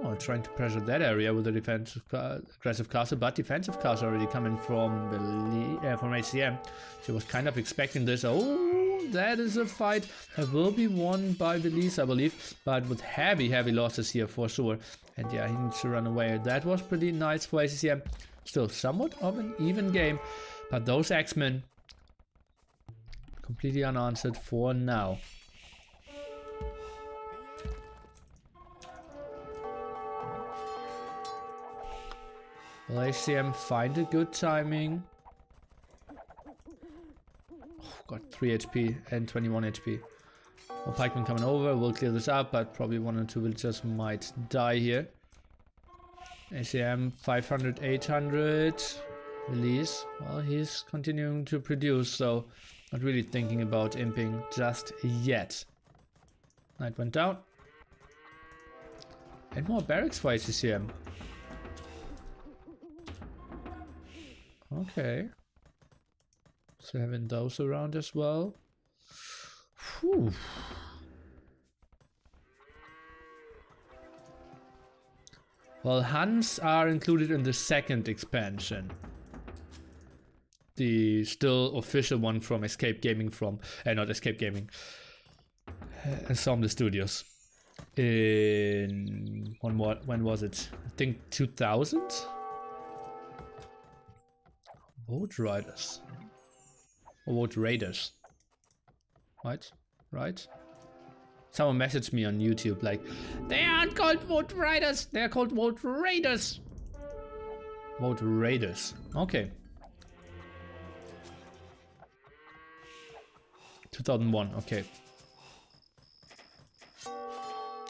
S1: oh, trying to pressure that area with a defensive, aggressive castle, but defensive castle already coming from ACCM. She was kind of expecting this. Oh, that is a fight that will be won by Villese, I believe, but with heavy losses here for sure. And yeah, he needs to run away. That was pretty nice for ACCM. Still somewhat of an even game, but those X-Men completely unanswered for now. Will ACCM find a good timing? Oh, got 3 HP and 21 HP. Well, pikemen coming over, we'll clear this up, but probably 1 or 2 villagers might die here. ACM 500, 800. Villese, well, he's continuing to produce, so not really thinking about imping just yet. Knight went down. And more barracks for ACCM. Okay. So having those around as well. Whew. Well, Huns are included in the second expansion. The still official one from Escape Gaming not Escape Gaming. Ensemble Studios. When was it? I think 2000? Vote Riders. Or Vote Raiders. Right? Someone messaged me on YouTube like, they aren't called Vote Riders, they're called Vote Raiders. Vote Raiders. Okay. 2001, okay.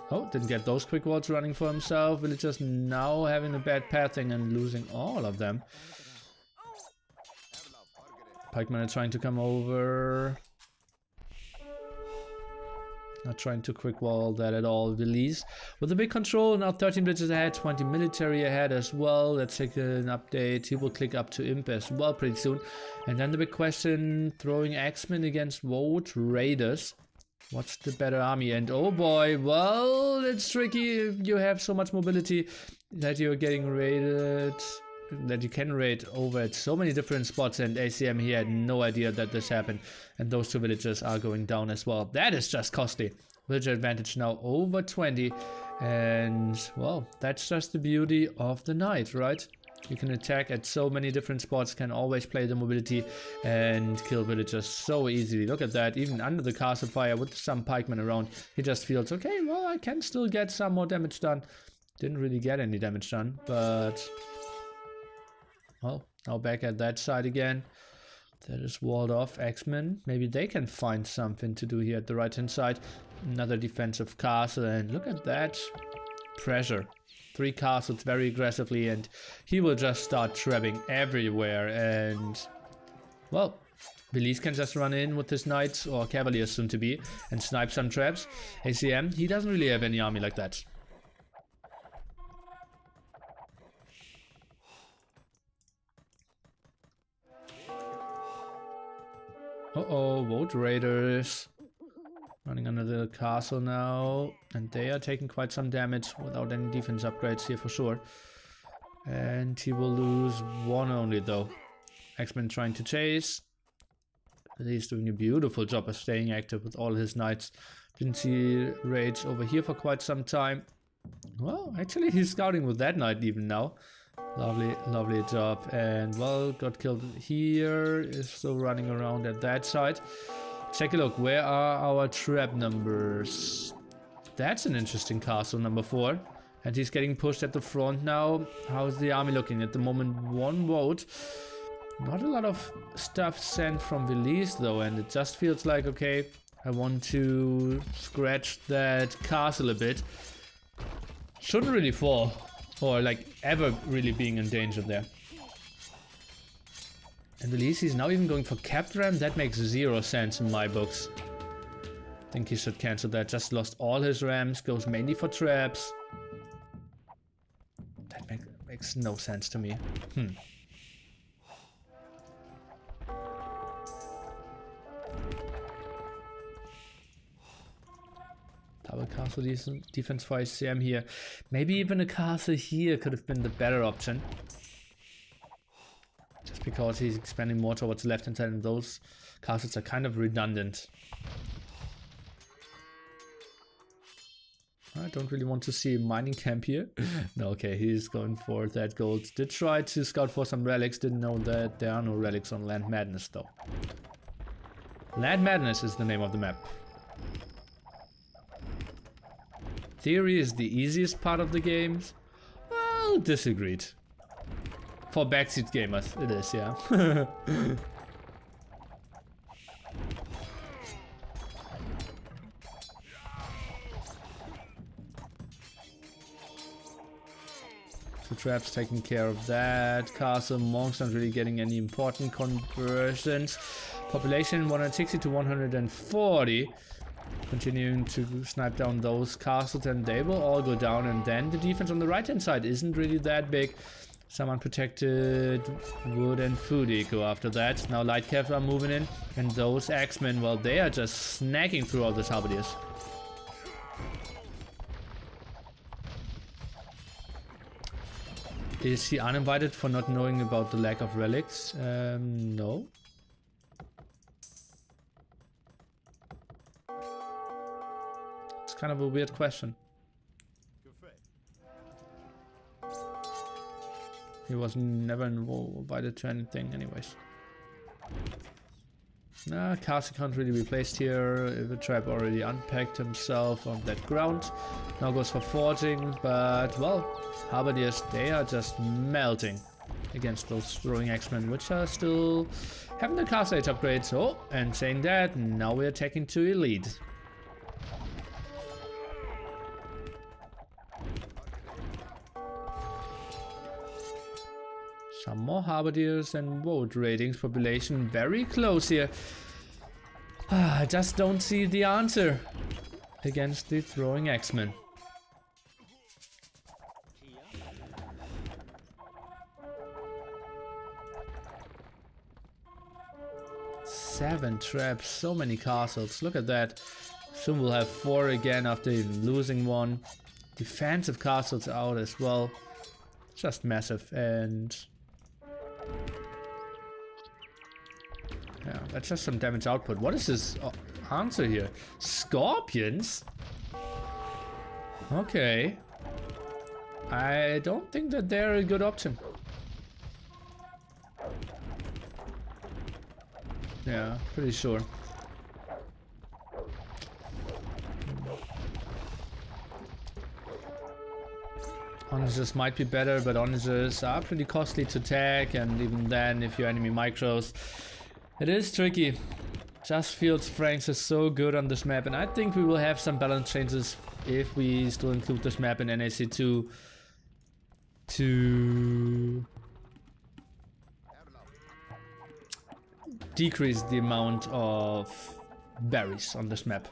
S1: Oh, didn't get those quick walls running for himself. Villagers now having a bad pathing and losing all of them. Pikemen are trying to come over. Not trying to quick wall that at all. Villese with a big control, now 13 bridges ahead, 20 military ahead as well. Let's take an update. He will click up to Imp as well pretty soon. And then the big question, throwing X-Men against Vote Raiders. What's the better army? And oh boy, well, it's tricky if you have so much mobility that you're getting raided, that you can raid over at so many different spots, and ACM, he had no idea that this happened, and those 2 villagers are going down as well. That is just costly. Villager advantage now over 20, and well, that's just the beauty of the knight, right? You can attack at so many different spots, can always play the mobility and kill villagers so easily. Look at that, even under the castle fire with some pikemen around, he just feels, okay, well, I can still get some more damage done. Didn't really get any damage done, but well, now back at that side again. That is walled off. X-Men, maybe they can find something to do here at the right hand side. Another defensive castle, and look at that pressure 3 castles very aggressively, and he will just start trapping everywhere. And well, Villese can just run in with his knights, or cavaliers soon to be, and snipe some traps. ACCM, he doesn't really have any army like that. Uh-oh, Vote Raiders running under the castle now, and they are taking quite some damage without any defense upgrades here for sure. And he will lose 1 only though. X-Men trying to chase. He's doing a beautiful job of staying active with all his knights. Didn't see raids over here for quite some time. Well, actually he's scouting with that knight even now. Lovely, lovely job. And well, got killed here. Is still running around at that side. Take a look. Where are our trap numbers? That's an interesting castle, number 4. And he's getting pushed at the front now. How's the army looking? At the moment, 1 vote. Not a lot of stuff sent from Villese though, and it just feels like, okay, I want to scratch that castle a bit. Shouldn't really fall, or like ever really being in danger there. And Villese is now even going for capped ram. That makes 0 sense in my books. I think he should cancel that. Just lost all his rams, goes mainly for traps. That makes no sense to me. Double castle defense for ACCM here. Maybe even a castle here could have been the better option. Just because he's expanding more towards the left hand side, and those castles are kind of redundant. I don't really want to see a mining camp here. No, okay, he's going for that gold. Did try to scout for some relics, didn't know that there are no relics on Land Madness though. Land Madness is the name of the map. Theory is the easiest part of the games. Well, disagreed. For backseat gamers, it is, yeah. So traps taking care of that. Castle monks not really getting any important conversions. Population 160 to 140. Continuing to snipe down those castles, and they will all go down. And then the defense on the right hand side isn't really that big. Some unprotected wood and food eco after that. Now light cav are moving in, and those X-Men, well, they are just snacking through all the halberdiers. Is he uninvited for not knowing about the lack of relics? No. It's kind of a weird question. He was never invited to anything anyways. Nah, castle can't really be placed here. If a trap already unpacked himself on that ground. Now goes for forging, but well, halberdiers, they are just melting against those throwing X-Men, which are still having the castle age upgrades. Oh, and saying that, now we're attacking to elite. Some more halberdiers and vote ratings. Population very close here. I just don't see the answer against the throwing X-Men. Seven traps, so many castles. Look at that. Soon we'll have 4 again after losing 1. Defensive castles out as well. Just massive. And yeah, that's just some damage output. What is this answer here? Scorpions? Okay. I don't think that they're a good option. Yeah, pretty sure. Onagers might be better, but onagers are pretty costly to tag, and even then, if your enemy micros, it is tricky. Just Fields Franks is so good on this map, and I think we will have some balance changes if we still include this map in NAC2. to decrease the amount of berries on this map.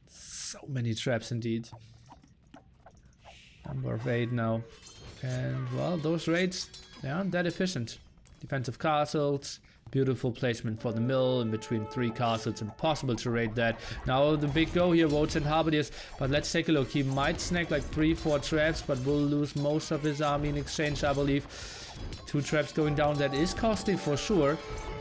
S1: So many traps indeed. Number of 8 now. And well, those raids, they aren't that efficient. Defensive castles, beautiful placement for the mill in between 3 castles, impossible to raid that. Now the big go here, votes and Halberdiers, but let's take a look. He might snag like 3-4 traps, but will lose most of his army in exchange, I believe. 2 traps going down, that is costly for sure.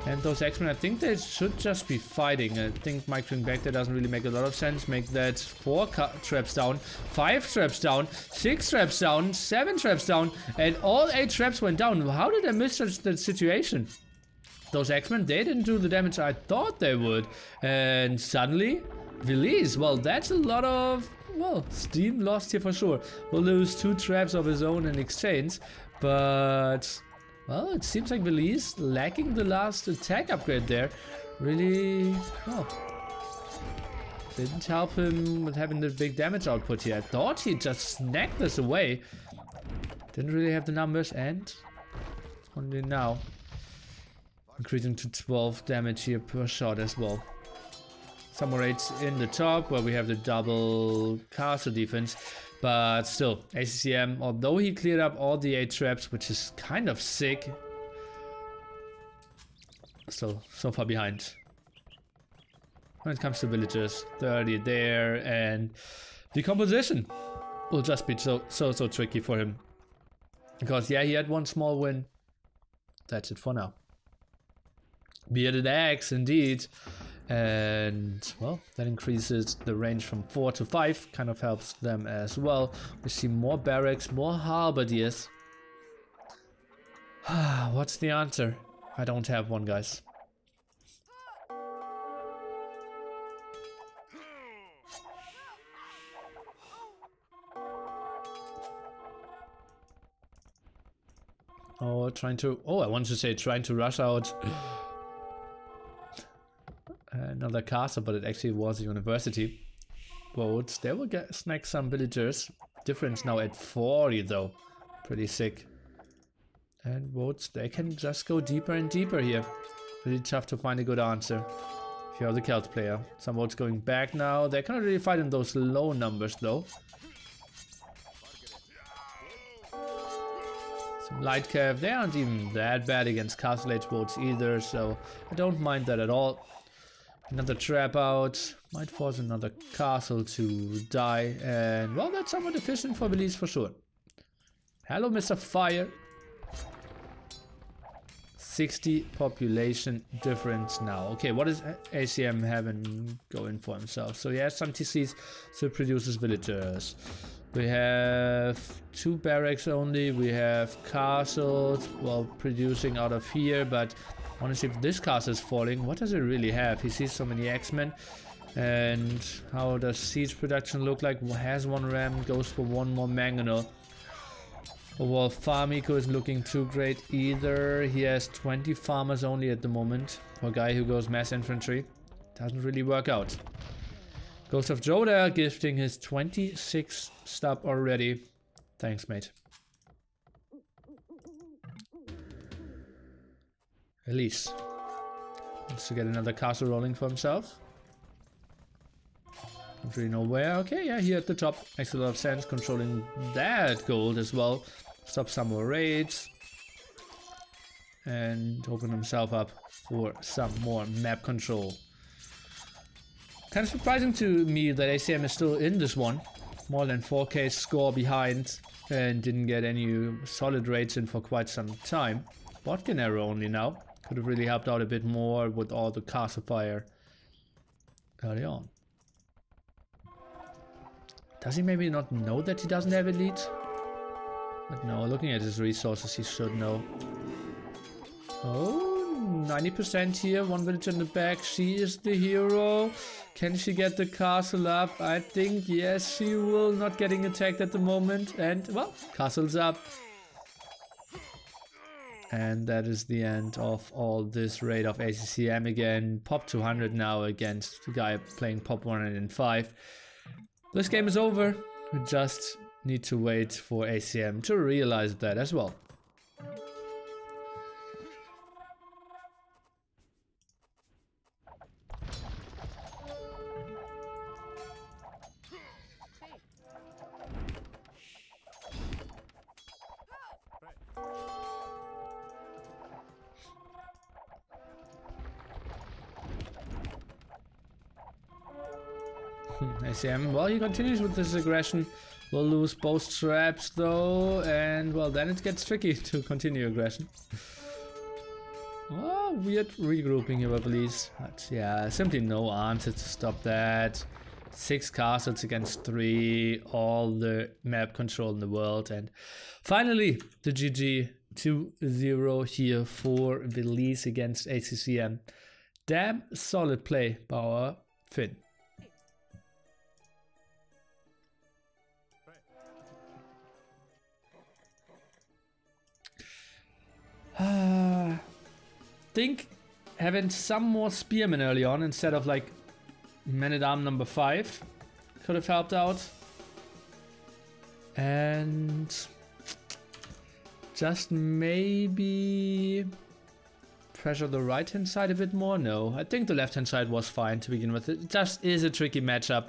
S1: And those X-Men, I think they should just be fighting. I think migrating back there doesn't really make a lot of sense. Make that 4 traps down, 5 traps down, 6 traps down, 7 traps down, and all 8 traps went down. How did I misjudge the situation? Those X-Men, they didn't do the damage I thought they would. And suddenly, Villese, well, that's a lot of, well, steam lost here for sure. We'll lose 2 traps of his own in exchange, but... well, it seems like Villese lacking the last attack upgrade there. Really, well, didn't help him with having the big damage output here. I thought he just snagged this away. Didn't really have the numbers, and only now increasing to 12 damage here per shot as well. Some more raids in the top where we have the double castle defense. But still, ACCM, although he cleared up all the 8 traps, which is kind of sick, still so far behind. When it comes to villagers, 30 there, and the composition will just be so tricky for him. Because yeah, he had 1 small win. That's it for now. Bearded Axe, indeed. And well, that increases the range from 4 to 5, kind of helps them as well. We see more barracks, more halberdiers. What's the answer? I don't have one, guys. Oh, I wanted to say trying to rush out another castle, but it actually was a university. Votes, they will snag some villagers. Difference now at 40 though. Pretty sick. And votes, they can just go deeper and deeper here. Really tough to find a good answer if you're the Celt player. Some votes going back now. They can't really fight in those low numbers though. Some light cav, they aren't even that bad against castle age votes either, so I don't mind that at all. Another trap out, might force another castle to die, and well, that's somewhat efficient for Villese for sure. Hello, Mr. Fire. 60 population difference now. Okay, what is ACM having going for himself? So he has some TCs, so produces villagers. We have 2 barracks only, we have castles, well, producing out of here, but honestly, if this castle is falling, what does it really have? He sees so many X-Men. And how does siege production look like? Has 1 ram, goes for 1 more mangonel. Overall, farm eco isn't looking too great either. He has 20 farmers only at the moment. For a guy who goes mass infantry, doesn't really work out. Ghost of Joda gifting his 26 stub already. Thanks, mate. Elise wants to get another castle rolling for himself. Don't really know where. Okay, yeah, here at the top. Makes a lot of sense. Controlling that gold as well. Stop some more raids. And open himself up for some more map control. Kind of surprising to me that ACM is still in this one. More than 4k score behind. And didn't get any solid raids in for quite some time. Botkin arrow only now. Could have really helped out a bit more with all the castle fire early on. Does he maybe not know that he doesn't have elite? But no, looking at his resources, he should know. Oh, 90% here. 1 villager in the back. She is the hero. Can she get the castle up? I think yes, she will. Not getting attacked at the moment. And, well, castle's up. And that is the end of all this raid of ACCM again. Pop 200 now against the guy playing Pop 105. This game is over. We just need to wait for ACM to realize that as well. ACM, well, he continues with this aggression. We'll lose both traps though, and well, then it gets tricky to continue aggression. Oh, weird regrouping here, Villese. But yeah, simply no answer to stop that. 6 castles against 3, all the map control in the world, and finally the GG 2-0 here for Villese against ACCM. Damn solid play by our Finn. Think having some more spearmen early on instead of like man-at-arm number 5 could have helped out. And just maybe pressure the right hand side a bit more. No, I think the left hand side was fine to begin with. It just is a tricky matchup.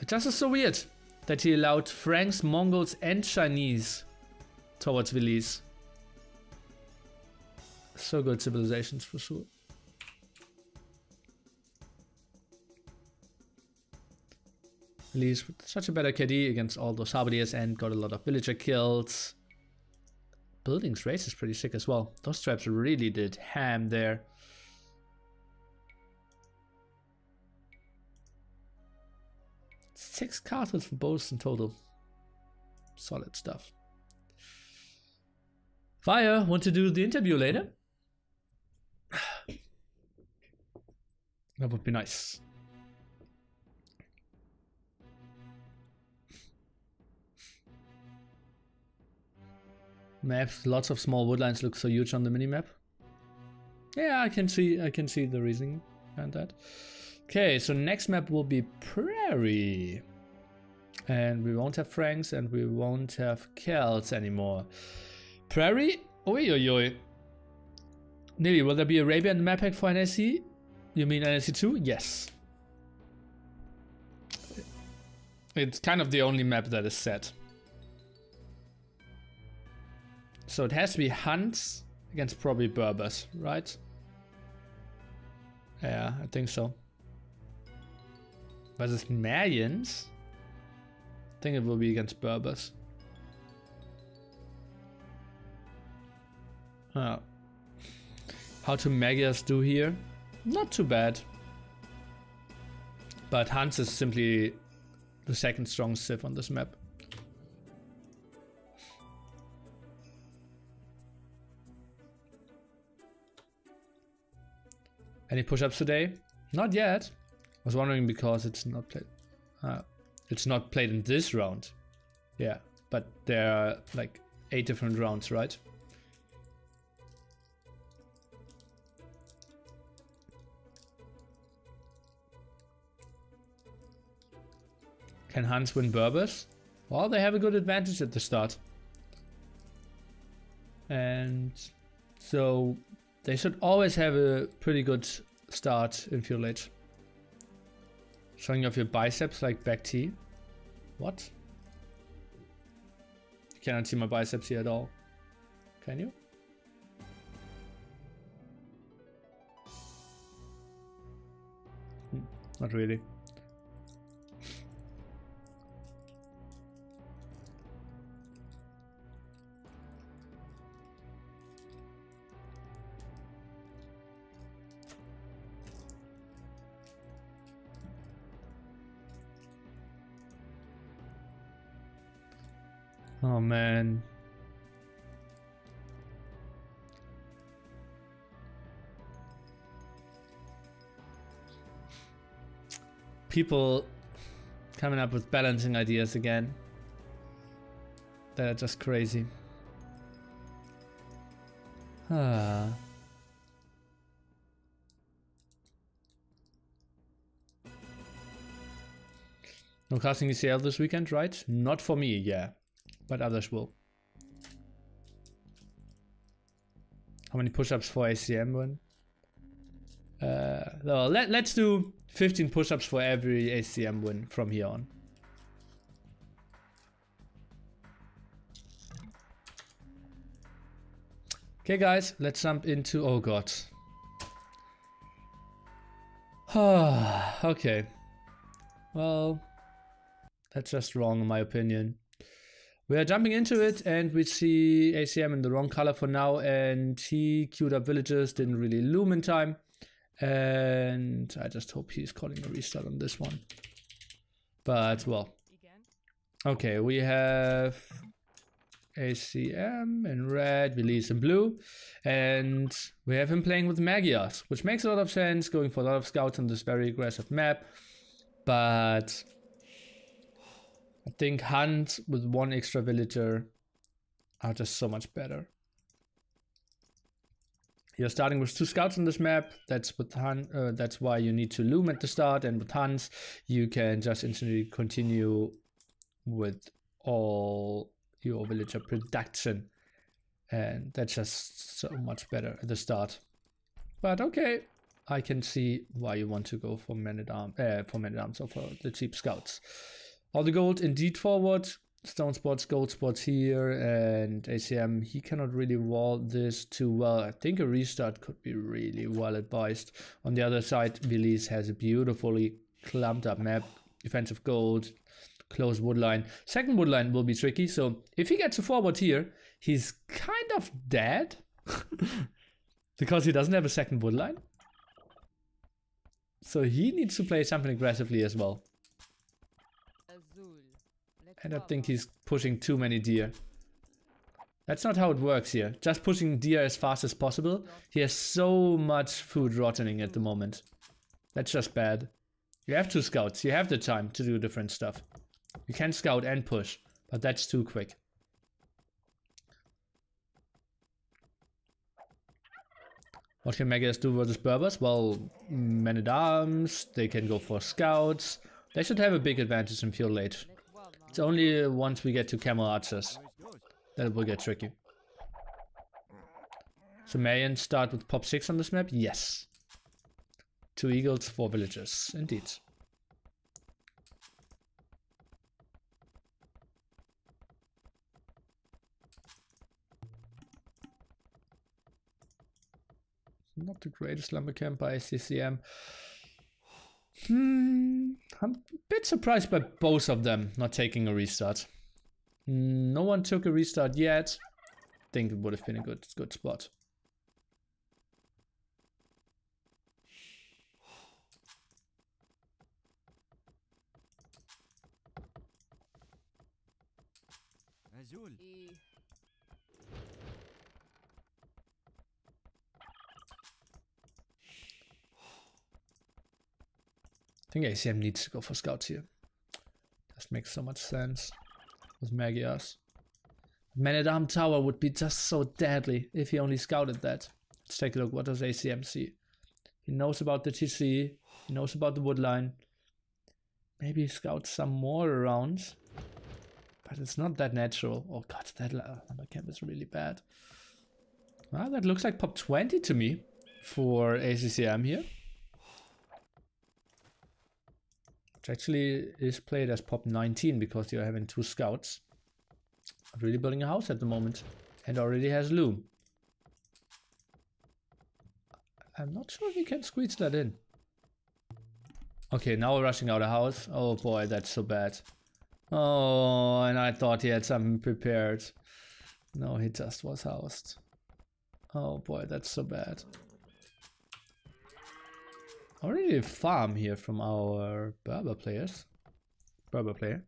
S1: It just is so weird that he allowed Franks, Mongols and Chinese towards Villese. So good civilizations for sure. Villese with such a better KD against all those halberdiers and got a lot of villager kills. Buildings race is pretty sick as well. Those traps really did ham there. Six castles for both in total. Solid stuff. Fire, want to do the interview later? That would be nice. Maps, lots of small woodlines look so huge on the minimap. Yeah, I can see the reasoning behind that. Okay, so next map will be Prairie. And we won't have Franks and we won't have Celts anymore. Prairie? Oi oi oi. Nili, will there be Arabia in the map pack for NAC? You mean NAC2? Yes. It's kind of the only map that is set. So it has to be Huns against probably Berbers, right? Yeah, I think so. Versus Marians? I think it will be against Berbers. How to Magyars do here? Not too bad. But Huns is simply the second strongest civ on this map. Any push-ups today? Not yet. I was wondering because it's not played. It's not played in this round. Yeah, but there are like 8 different rounds, right? Can Huns win Berbers? Well, they have a good advantage at the start. And so they should always have a pretty good start in Field Age. Showing off your biceps like back T. What? You cannot see my biceps here at all. Can you? Not really. Oh man. People coming up with balancing ideas again. That are just crazy. No casting ECL this weekend, right? Not for me, yeah. But others will. How many push-ups for ACCM win? No, let's do 15 push-ups for every ACCM win from here on. Okay guys, let's jump into... oh god. Okay. Well, that's just wrong in my opinion. We are jumping into it and we see ACCM in the wrong color for now, and he queued up villages, didn't really loom in time. And I just hope he's calling a restart on this one. But well. Okay, we have ACCM in red, Villese in blue. And we have him playing with Magiars, which makes a lot of sense, going for a lot of scouts on this very aggressive map. But I think Hunt with one extra villager are just so much better. You're starting with 2 scouts on this map. That's with Hunt. That's why you need to loom at the start, and with Hunts you can just instantly continue with all your villager production, and that's just so much better at the start. But okay, I can see why you want to go for men-at-arms, or for the cheap scouts. All the gold indeed forward, stone spots, gold spots here, and ACCM, he cannot really wall this too well. I think a restart could be really well advised. On the other side, Villese has a beautifully clumped up map, defensive gold, close woodline. Second woodline will be tricky, so if he gets a forward here, he's kind of dead. Because he doesn't have a second woodline. So he needs to play something aggressively as well. And I think he's pushing too many deer. That's not how it works here. Just pushing deer as fast as possible. He has so much food rotting at the moment. That's just bad. You have 2 scouts. You have the time to do different stuff. You can scout and push, but that's too quick. What can Magiars do versus Berbers? Well, men-at-arms, they can go for scouts. They should have a big advantage in field late. It's only once we get to camel archers that it will get tricky. So Marians start with pop 6 on this map? Yes. 2 eagles, 4 villages, indeed. Not the greatest lumber camp by ACCM. I'm a bit surprised by both of them not taking a restart. No one took a restart yet. I think it would have been a good spot. I think ACCM needs to go for scouts here. Just makes so much sense with Magiars. Man-at-Arm Tower would be just so deadly if he only scouted that. Let's take a look. What does ACCM see? He knows about the TC. He knows about the woodline. Maybe scout some more around. But it's not that natural. Oh god, that lumber camp is really bad. Well, that looks like pop 20 to me for ACCM here. Which actually is played as pop 19 because you're having 2 scouts. Really building a house at the moment. And already has loom. I'm not sure if we can squeeze that in. Okay, now we're rushing out a house. Oh boy, that's so bad. Oh, and I thought he had something prepared. No, he just was housed. Oh boy, that's so bad. Already a farm here from our Berber players. Berber player.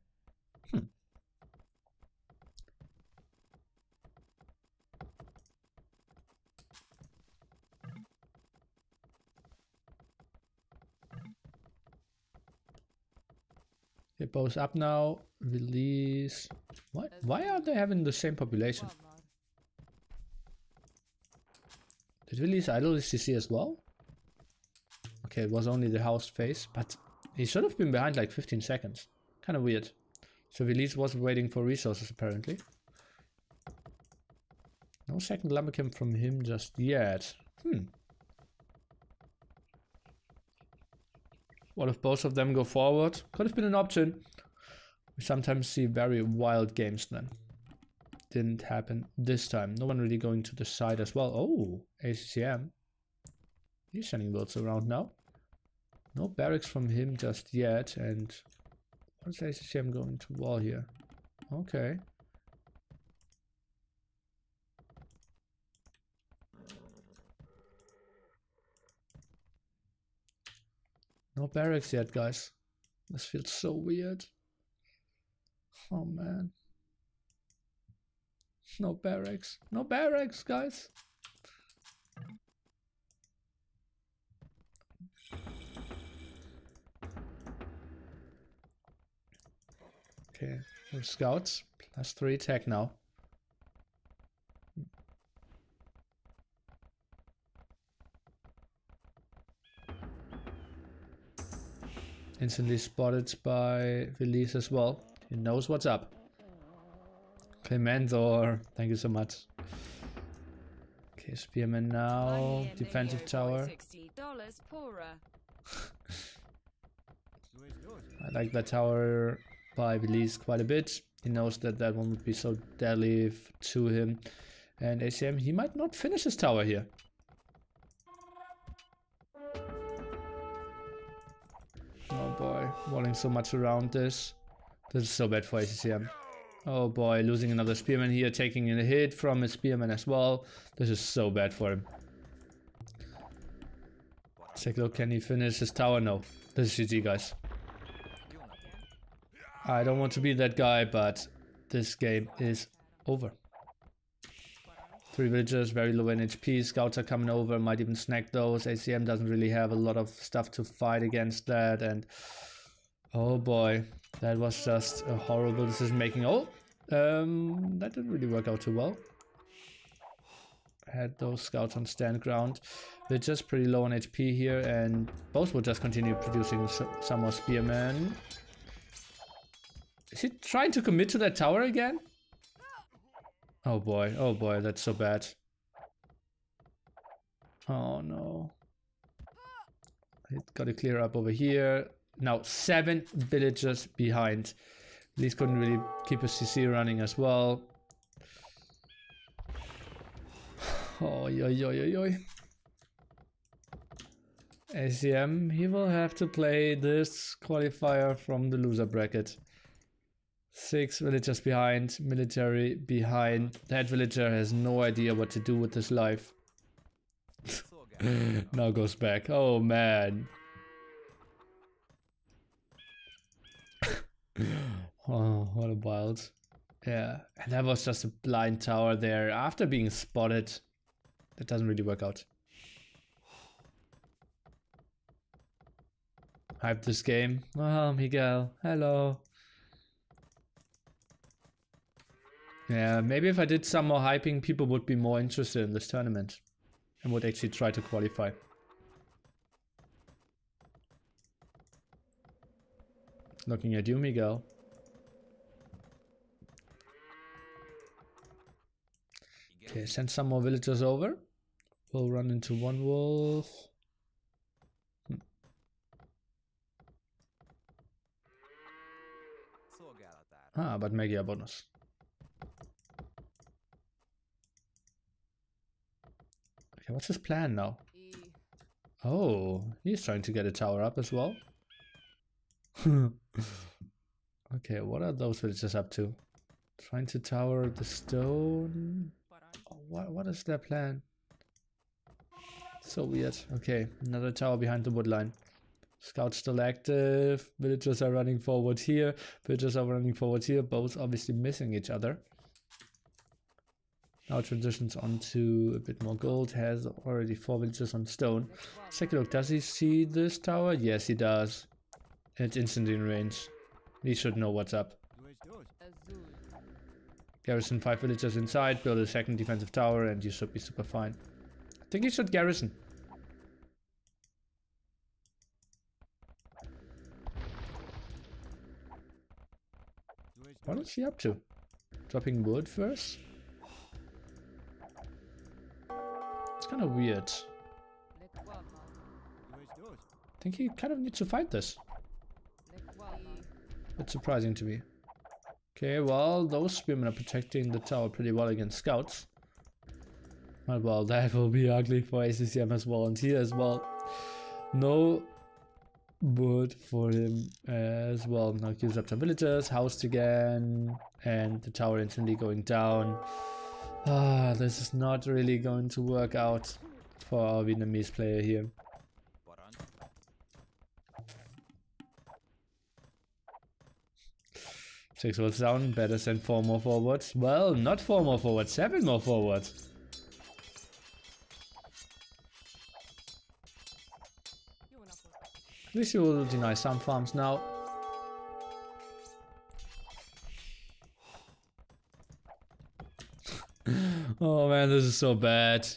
S1: They're both up now. Release. What? Why are they having the same population? Did Villese idle his CC as well? Okay, it was only the house phase, but he should have been behind like 15 seconds. Kind of weird. So Villese was waiting for resources apparently. No second lumbercamp from him just yet. What if both of them go forward? Could have been an option. We sometimes see very wild games then. Didn't happen this time. No one really going to the side as well. Oh, ACCM. He's sending builds around now. No barracks from him just yet. And what is ACCM going to wall here? Okay. No barracks yet, guys. This feels so weird. Oh man. No barracks. No barracks, guys. Okay, no scouts. +3 attack now. Instantly spotted by Villese as well. He knows what's up. Clementor, thank you so much. Okay, Spearman now. Defensive tower. I like that tower by Villese quite a bit. He knows that that one would be so deadly to him. And ACM, he might not finish his tower here. Oh boy, walling so much around this. This is so bad for ACCM. Oh boy, losing another spearman here, taking a hit from his spearman as well. This is so bad for him. Take a look, can he finish his tower? No. This is GG, guys. I don't want to be that guy, but this game is over. 3 villagers, very low in HP. Scouts are coming over, might even snag those. ACM doesn't really have a lot of stuff to fight against that. And oh boy, that was just a horrible decision making. Oh, that didn't really work out too well. Had those scouts on stand ground. They're just pretty low on HP here, and both will just continue producing some more spearmen. Is he trying to commit to that tower again? Oh boy, that's so bad. Oh no. Got to clear up over here. Now 7 villagers behind. These couldn't really keep a CC running as well. Oh, yo. ACM, he will have to play this qualifier from the loser bracket. 6 villagers behind, military behind. That villager has no idea what to do with his life. Now goes back. Oh man. Oh, what a wild. Yeah, and that was just a blind tower there after being spotted. That doesn't really work out. Hype this game. Oh, Miguel. Hello. Yeah, maybe if I did some more hyping, people would be more interested in this tournament and would actually try to qualify. Looking at you, Miguel. Okay, send some more villagers over. We'll run into one wolf. Ah, but Mega bonus. Okay, what's his plan now? Oh, he's trying to get a tower up as well. Okay, what are those villagers up to? Trying to tower the stone? Oh, what is their plan? So weird. Okay, another tower behind the wood line. Scouts still active. Villagers are running forward here. Villagers are running forward here. Both obviously missing each other. Now transitions onto a bit more gold. Has already 4 villagers on stone. Let's take a look. Does he see this tower? Yes, he does. It's instantly in range. He should know what's up. Garrison 5 villagers inside. Build a second defensive tower and you should be super fine. I think he should garrison. What is he up to? Dropping wood first? It's kind of weird. I think he kind of needs to fight this. It's surprising to me. Okay, well, those spearmen are protecting the tower pretty well against scouts. Well, that will be ugly for ACCM as well, and here as well. No wood for him as well. Now gives up some villagers, housed again, and the tower instantly going down. This is not really going to work out for our Vietnamese player here. 6 volts down, better send 4 more forwards. Well, not 4 more forwards, 7 more forwards. At least you will deny some farms now. Oh man, this is so bad.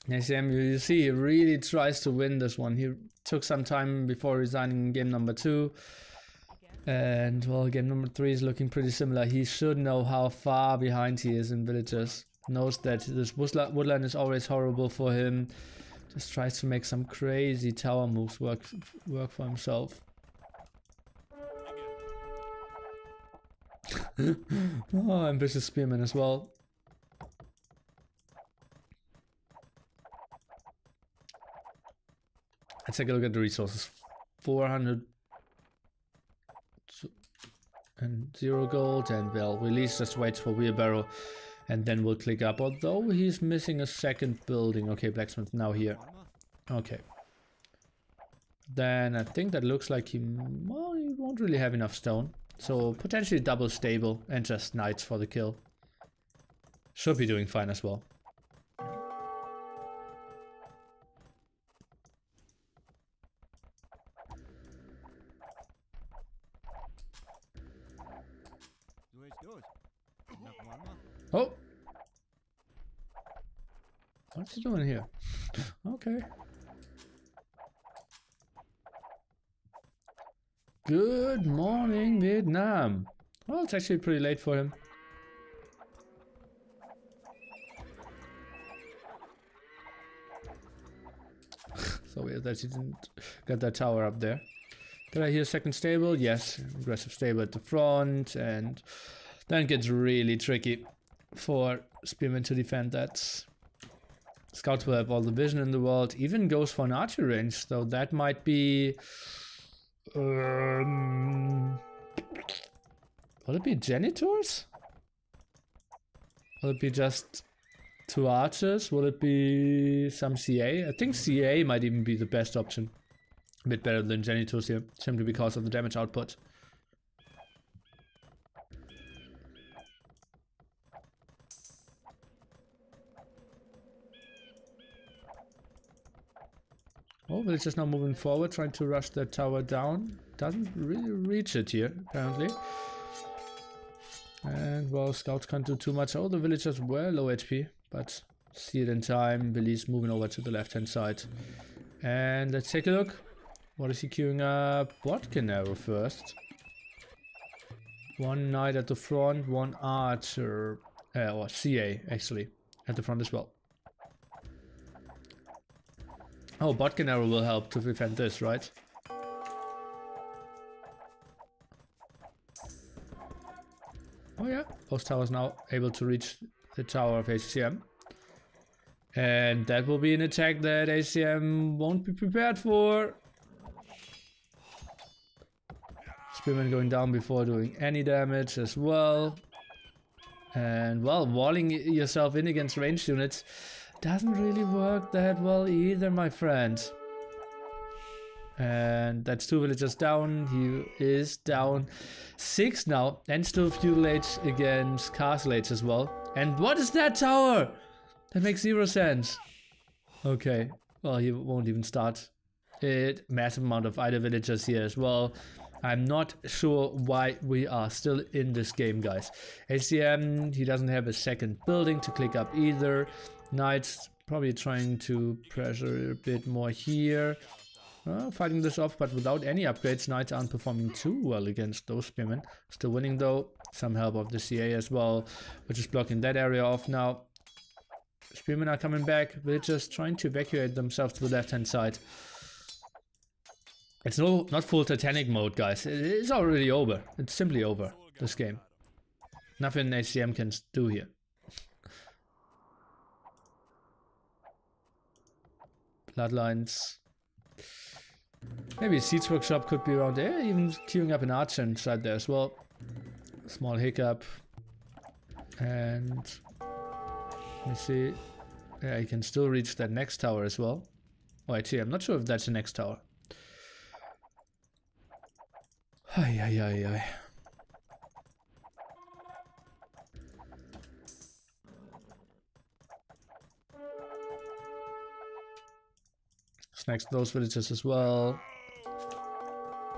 S1: ACCM, you see, he really tries to win this one. He took some time before resigning in game number 2. And well, game number 3 is looking pretty similar. He should know how far behind he is in villagers. Knows that this woodland is always horrible for him. Just tries to make some crazy tower moves work for himself. Oh, ambitious spearman as well. Let's take a look at the resources. 400 and 0 gold, and well, Villese just waits for wheelbarrow, and then we'll click up. Although he's missing a second building. Okay, blacksmith now here. Okay. Then I think that looks like he won't really have enough stone. So potentially double stable and just knights for the kill. Should be doing fine as well. Oh! What's he doing here? Okay. Good morning, Vietnam. Well, it's actually pretty late for him. So weird that he didn't get that tower up there. Did I hear second stable? Yes, aggressive stable at the front, and then it gets really tricky for spearmen to defend that. Scouts will have all the vision in the world, even goes for an archery range, so that might be... will it be janitors? Will it be just 2 archers? Will it be some CA? I think CA might even be the best option. A bit better than janitors here, simply because of the damage output. Oh, but it's just now moving forward, trying to rush that tower down. Doesn't really reach it here, apparently. And well, scouts can't do too much. Oh, the villagers were low HP, but see it in time. Villese moving over to the left-hand side. And let's take a look. What is he queuing up? Bodkin arrow first. 1 knight at the front, 1 archer, or CA actually, at the front as well. Oh, Bodkin arrow will help to prevent this, right? Oh yeah, both towers now able to reach the tower of ACCM. And that will be an attack that ACCM won't be prepared for. Spearman going down before doing any damage as well. And well, walling yourself in against ranged units doesn't really work that well either, my friend. And that's 2 villagers down. He is down 6 now, and still feudal age against castle age as well. And what is that tower? That makes 0 sense. Okay, well, he won't even start it. Massive amount of idle villagers here as well. I'm not sure why we are still in this game, guys. ACCM, he doesn't have a second building to click up either. Knights Probably trying to pressure a bit more here. Fighting this off, but without any upgrades, Knights aren't performing too well against those Spearmen. Still winning though. Some help of the CA as well, which is blocking that area off now. Spearmen are coming back. Villagers trying to evacuate themselves to the left-hand side. It's not full Titanic mode, guys. It's already over. It's simply over, this game. Nothing ACCM can do here. Bloodlines. Maybe Siege Workshop could be around there. Even queuing up an archer inside there as well. Small hiccup. And let me see. Yeah, you can still reach that next tower as well. Oh, actually, I'm not sure if that's the next tower. Ay, ay, ay, ay. Snacks those villages as well.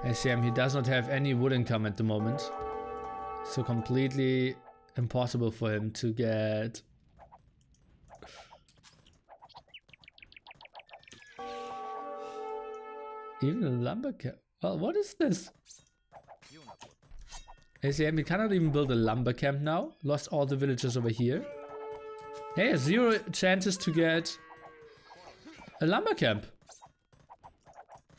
S1: ACCM, he does not have any wood income at the moment. So completely impossible for him to get... Even a lumber camp. Well, what is this? ACCM, he cannot even build a lumber camp now. Lost all the villagers over here. Hey, 0 chances to get a lumber camp.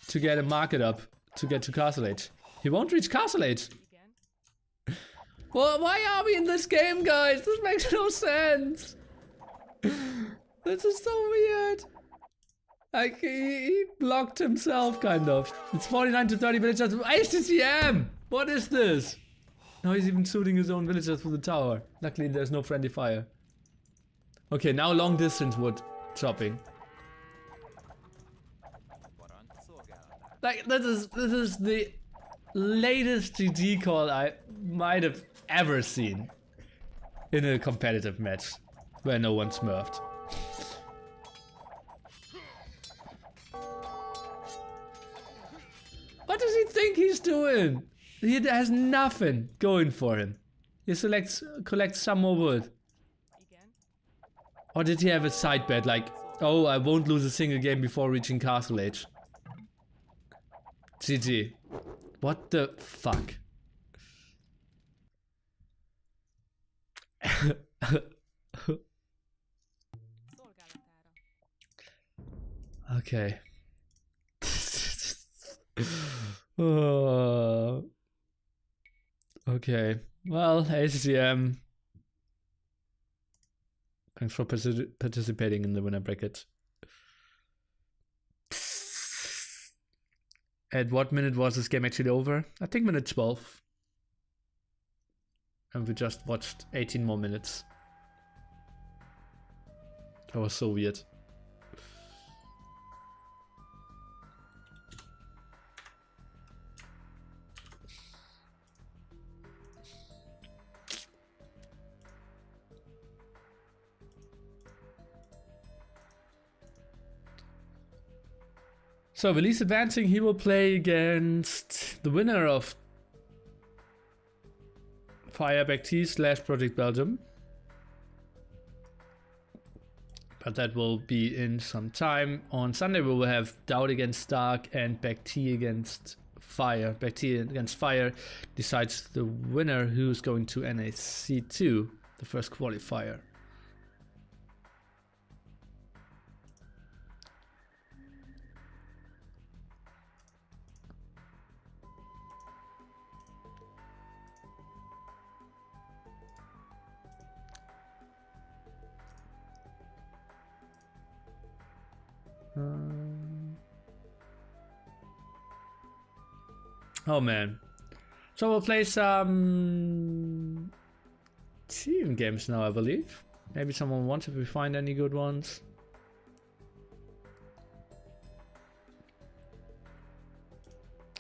S1: To get a market up. To get to Castle Age. He won't reach Castle Age. Well, why are we in this game, guys? This makes no sense. This is so weird. Like, he blocked himself, kind of. It's 49 to 30 villagers. ACCM! What is this? Now he's even shooting his own villagers through the tower. Luckily, there's no friendly fire. Okay, now long distance wood chopping. Like, this is the latest GG call I might have ever seen in a competitive match where no one smurfed. What does he think he's doing? He has nothing going for him. He collects some more wood. Or did he have a side bet like, oh, I won't lose a single game before reaching Castle Age? GG. What the fuck? Okay. Okay. Well, ACCM. Thanks for participating in the winner bracket. At what minute was this game actually over? I think minute 12. And we just watched 18 more minutes. That was so weird. So, Villese advancing, he will play against the winner of Fireback T / Project Belgium. But that will be in some time. On Sunday we will have Doubt against Stark and Back T against Fire. Back T against Fire decides the winner who's going to NAC2, the first qualifier. Oh man. So we'll play some team games now, I believe. Maybe someone wants if we find any good ones.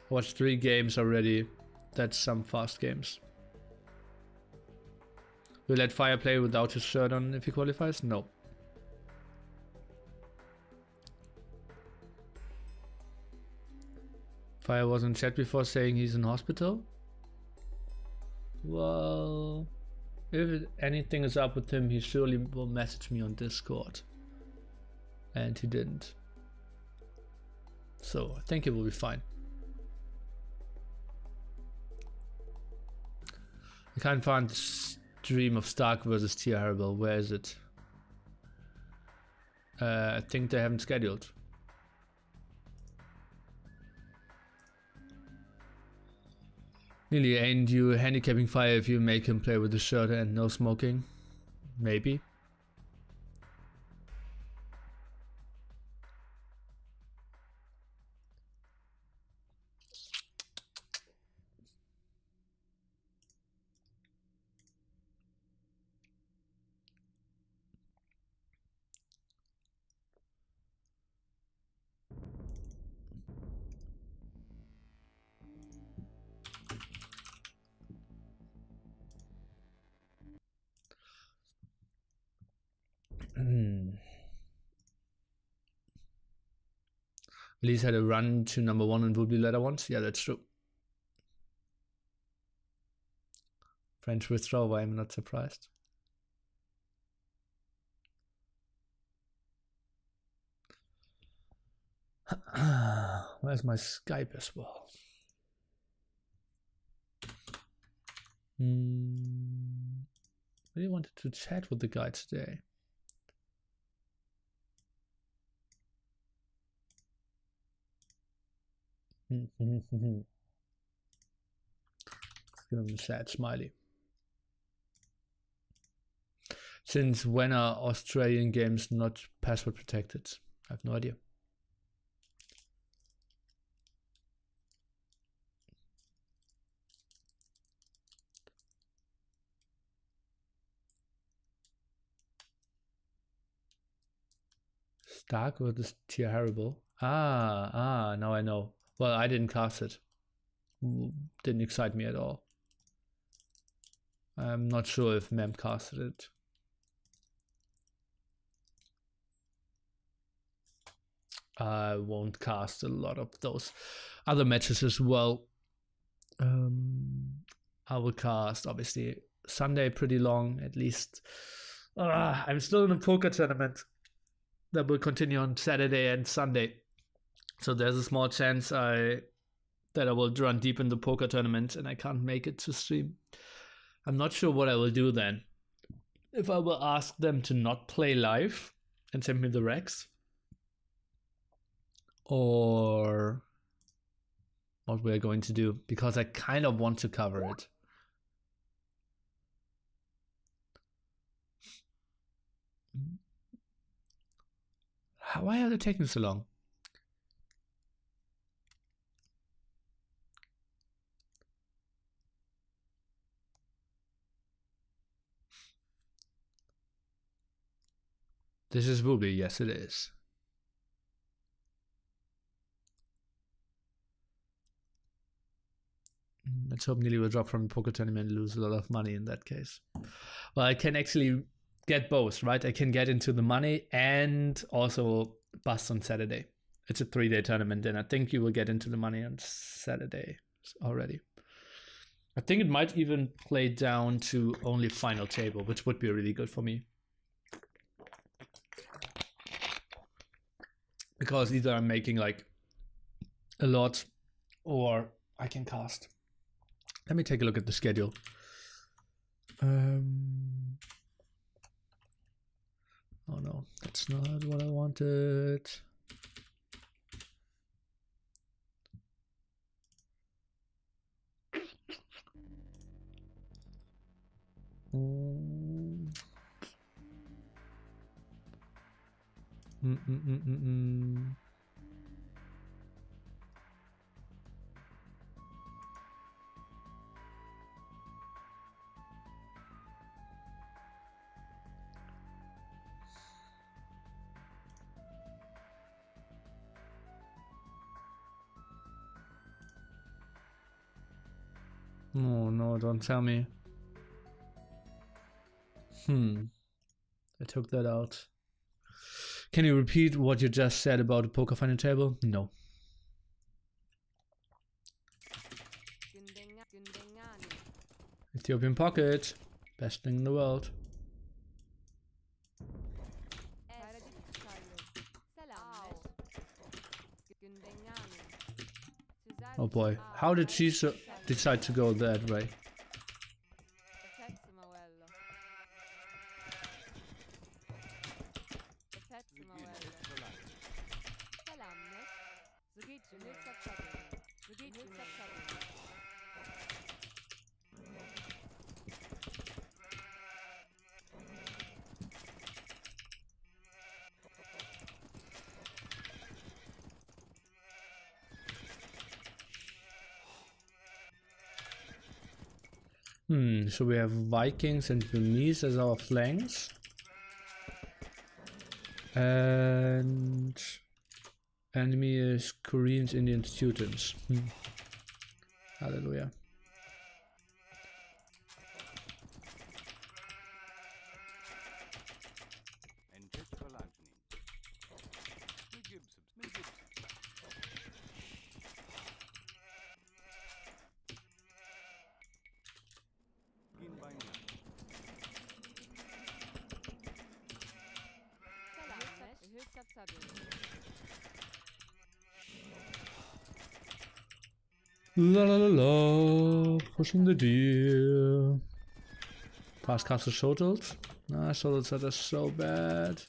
S1: Watched 3 games already. That's some fast games. Will let Fire play without his shirt on if he qualifies? No. Fire was in chat before saying he's in hospital. Well, if anything is up with him, he surely will message me on Discord. and he didn't. So I think it will be fine. I can't find the stream of Stark versus TeaHarrible. Where is it? I think they haven't scheduled. Nili, ain't you handicapping Fire if you make him play with the shirt and no smoking? Maybe. Villese had a run to number 1 and would be ladder once. Yeah, that's true. French withdrawal, I'm not surprised. Where's my Skype as well? Really wanted to chat with the guy today. Let's give him a sad smiley. Since when are Australian games not password protected? I have no idea. Stark or this TeaHarrible? Now I know. Well, I didn't cast it. Didn't excite me at all. I'm not sure if Mem casted it. I won't cast a lot of those other matches as well. I will cast, obviously, Sunday pretty long, at least. I'm still in a poker tournament that will continue on Saturday and Sunday. So there's a small chance that I will run deep in the poker tournament and I can't make it to stream. I'm not sure what I will do then. If I will ask them to not play live and send me the recs, or what we're going to do, because I kind of want to cover it. Why are they taking so long? This is Ruby, yes it is. Let's hope Nili will drop from the poker tournament and lose a lot of money in that case. Well, I can actually get both, right? I can get into the money and also bust on Saturday. It's a 3-day tournament and I think you will get into the money on Saturday already. I think it might even play down to only final table, which would be really good for me. Because either I'm making like a lot or I can cast. Let me take a look at the schedule. Oh no, that's not what I wanted. Oh no, don't tell me. I took that out. Can you repeat what you just said about the poker final table? No. Ethiopian pocket. Best thing in the world. boy, how did she decide to go that way? So we have Vikings and Villese as our flanks. And enemy is Koreans, Indians, Teutons. Hallelujah. La la la la, pushing the deer. Fast castle shotels. Nah, shotels are just so bad.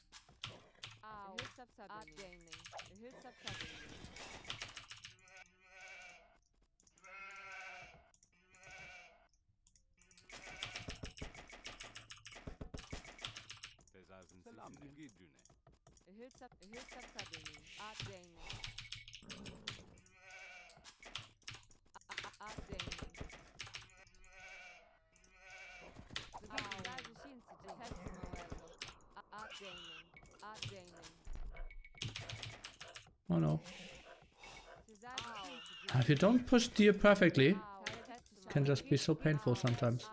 S1: Oh no. If you don't push deer perfectly, it can just be so painful sometimes.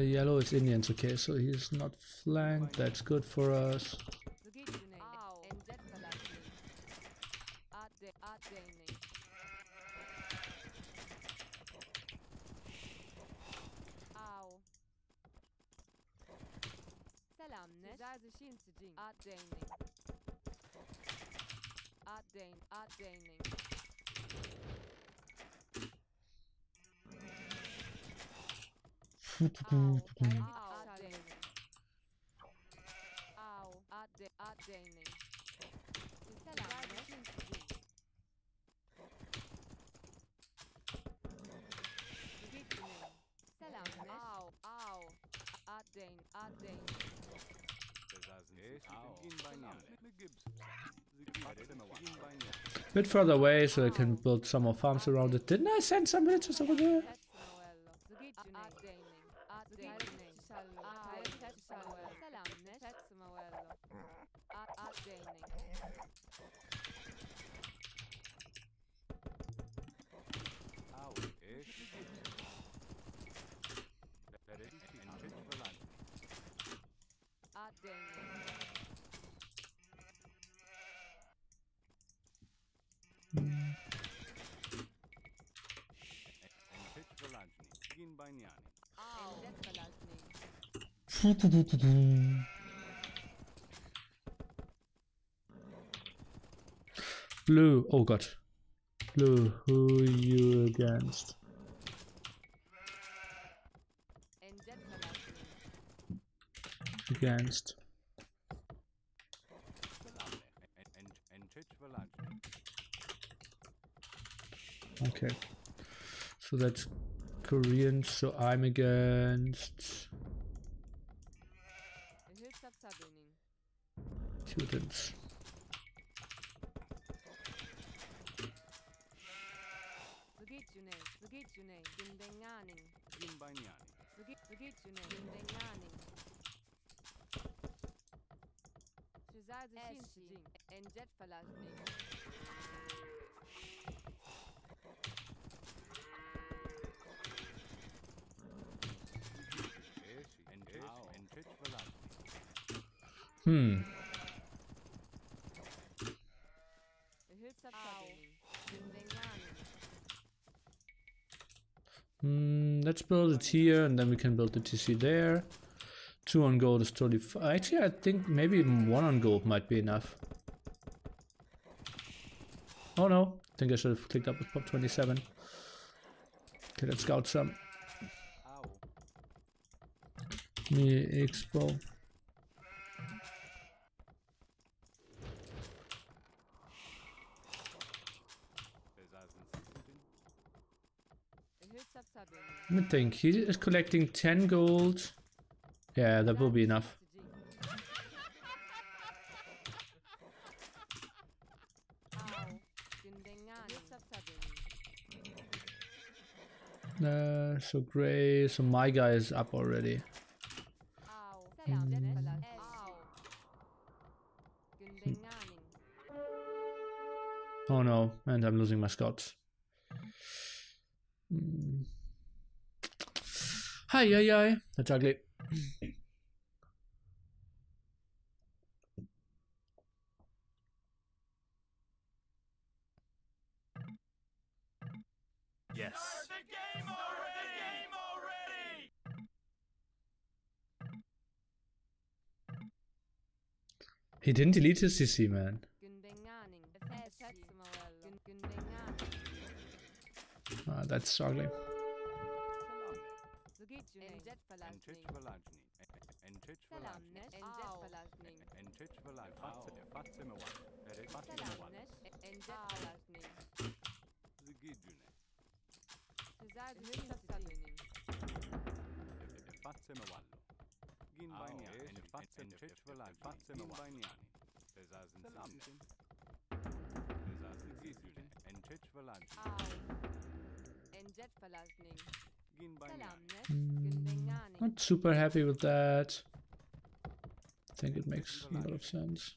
S1: Yellow is Indians, okay, so he's not flanked, that's good for us. Bit further away so I can build some more farms around it. Didn't I send some villagers over there? Blue, oh god. Blue, who are you against? Against. Okay. So that's Korean, so I'm against Teutons. Let's build it here and then we can build the TC there. 2 on gold is totally actually, I think maybe even 1 on gold might be enough. Oh no, I think I should have clicked up with pop 27. Okay, let's scout some. Me expo. Let me think, he is collecting 10 gold. Yeah, that will be enough. So gray, so my guy is up already. Oh no, and I'm losing my scouts. Hi, that's ugly.
S2: Yes.
S1: He didn't delete his CC, man. That's ugly. Not super happy with that. I think it makes a lot of sense.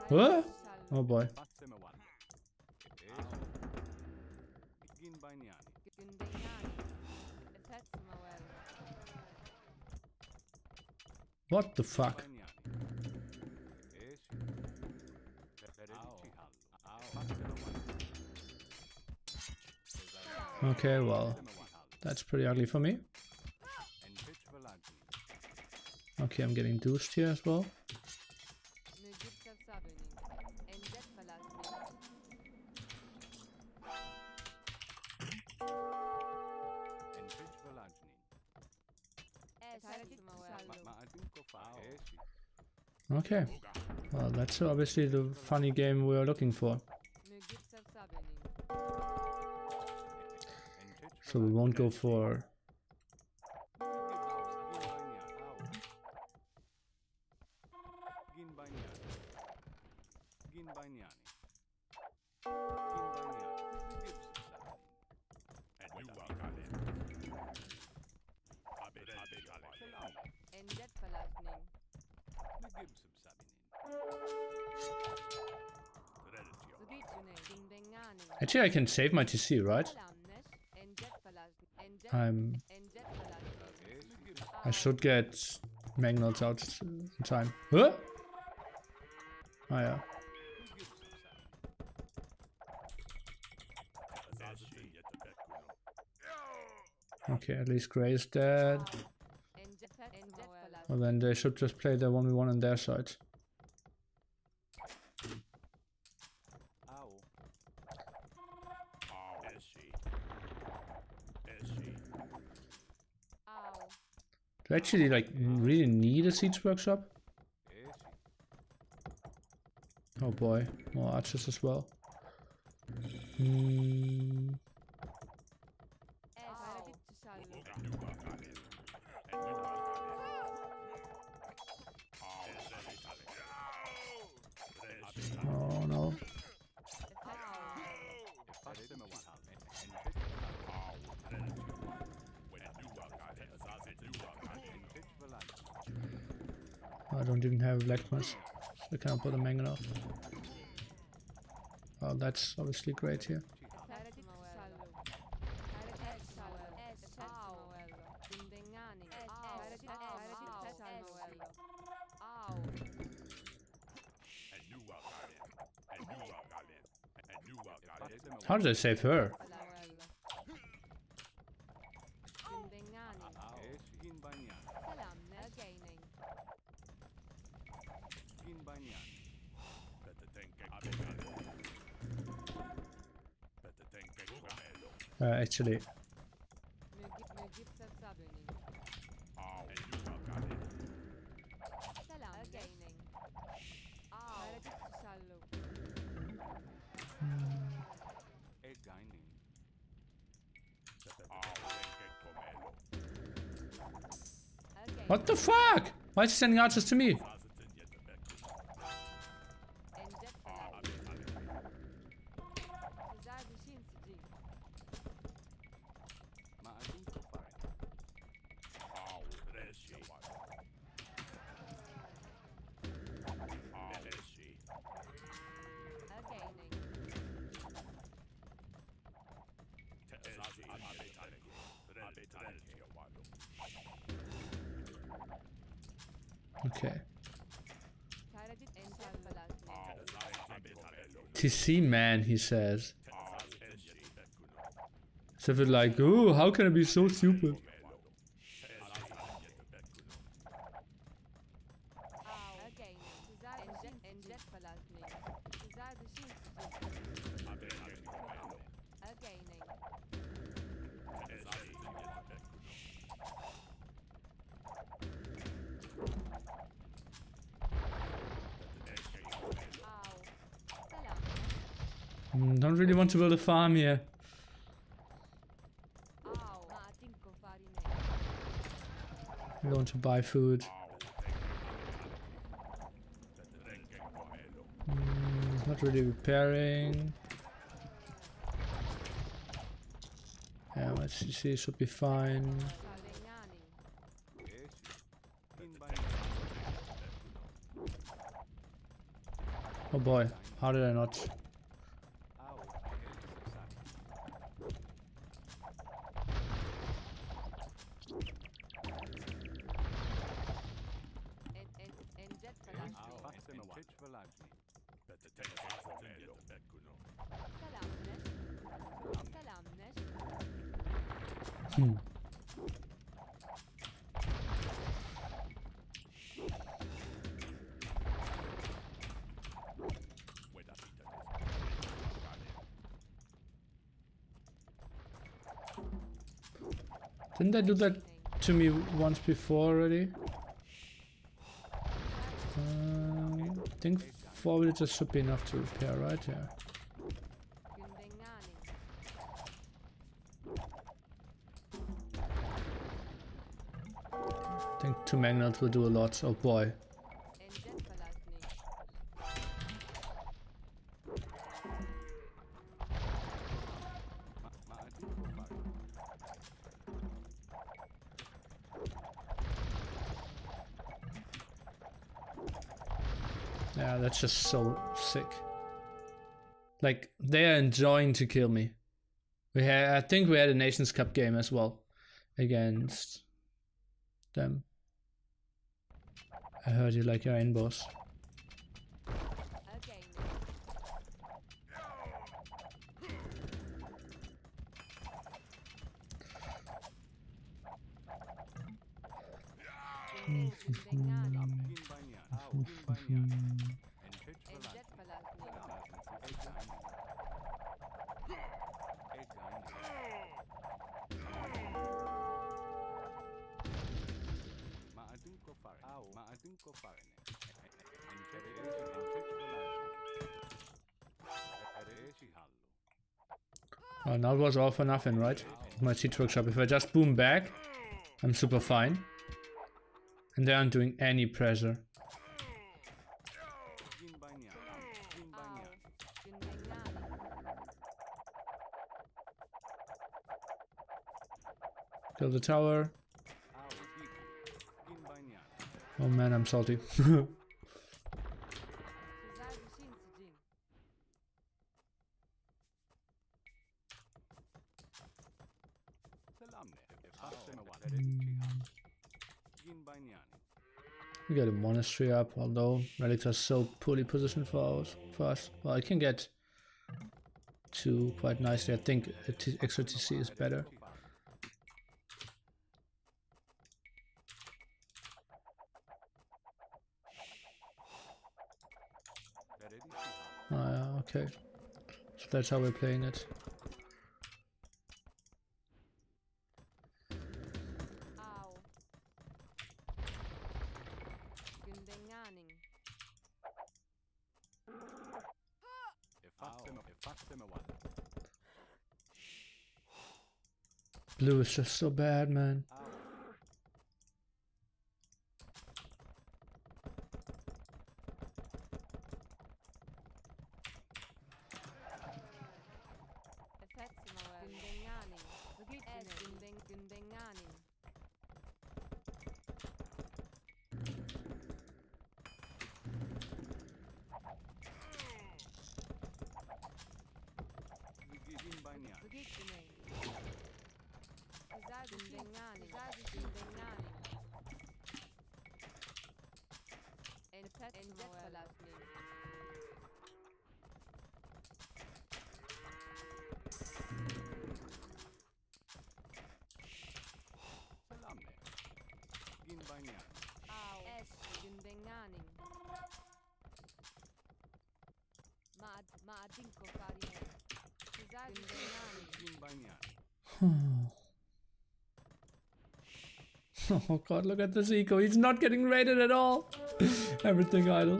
S1: What? Oh boy. What the fuck? Okay, well, that's pretty ugly for me. Okay, I'm getting deuced here as well. Okay, well, that's obviously the funny game we are looking for. So we won't go for... Actually, I can save my TC, right? I should get magnets out in time. Huh? Oh yeah. Okay, at least Grey is dead. Well, then they should just play the 1v1 on their side. Do I actually like really need a siege workshop? Oh boy, more archers as well. Oh no. don't even have a blacksmith, so I cannot put a mangan off. Oh, that's obviously great here. How did I save her? Actually. What the fuck? Why is he sending archers to me? Okay. TC man, he says. So if it's like, oh, how can I be so stupid? Don't really want to build a farm here. I want to buy food. Not really repairing. Yeah, my CC should be fine. Oh boy, how did I not? Didn't I do that to me once before already? I think 4 villagers should be enough to repair, right? Yeah. I think 2 magnets will do a lot. Oh boy. Yeah, that's just so sick. Like, they are enjoying to kill me. I think we had a Nations Cup game as well against them. I heard you like your rainbows. Oh, now it was all for nothing, right? My seed workshop. If I just boom back, I'm super fine. And they aren't doing any pressure. Kill the tower. Oh man, I'm salty. We get a monastery up, although relics are so poorly positioned for us. Well, I can get 2 quite nicely. I think extra TC is better. Oh yeah, okay. So that's how we're playing it. Blue is just so bad, man. Oh god, look at this eco. He's not getting raided at all. Everything idle.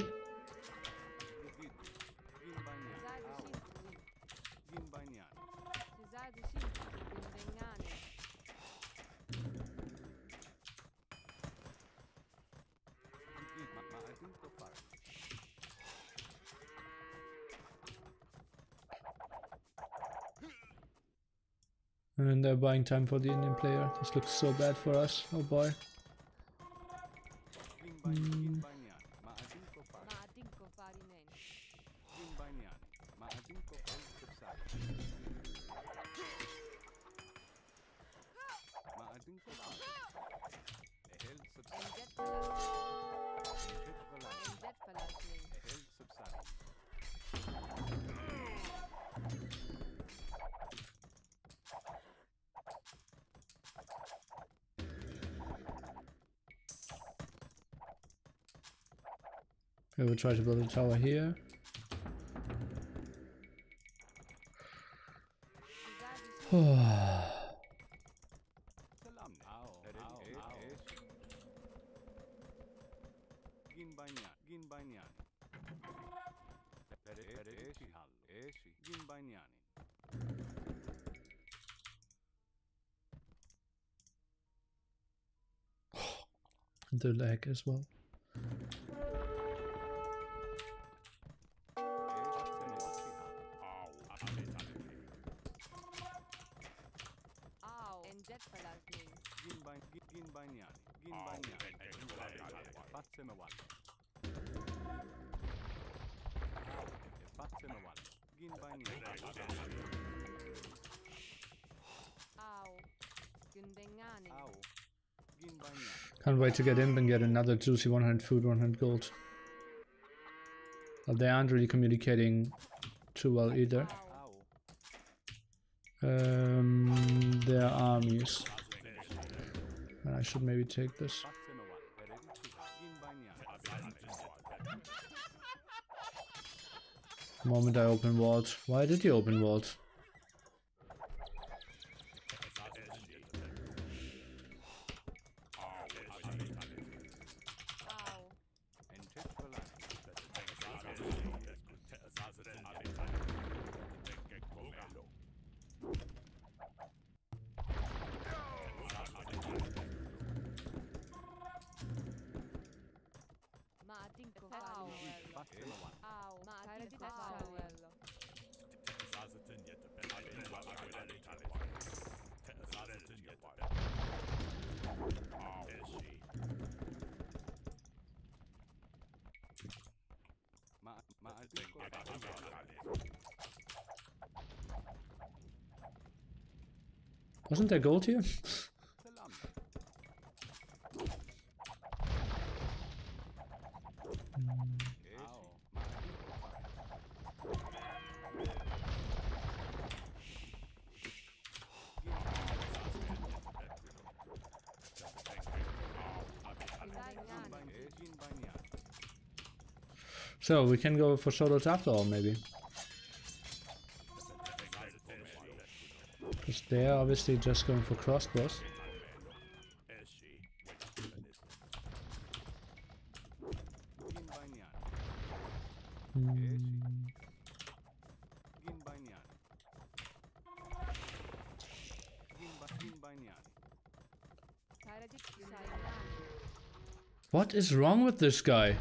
S1: And then they're buying time for the Indian player. This looks so bad for us. Oh boy. We will try to build a tower here. The lag as well. Can't wait to get in and get another juicy 100 food, 100 gold. But they aren't really communicating too well either. Their armies. And I should maybe take this. The moment I open vault. Why did you open vault? Wasn't there gold here? So we can go for shoutouts after all, maybe. Because they're obviously just going for crossbows. What is wrong with this guy?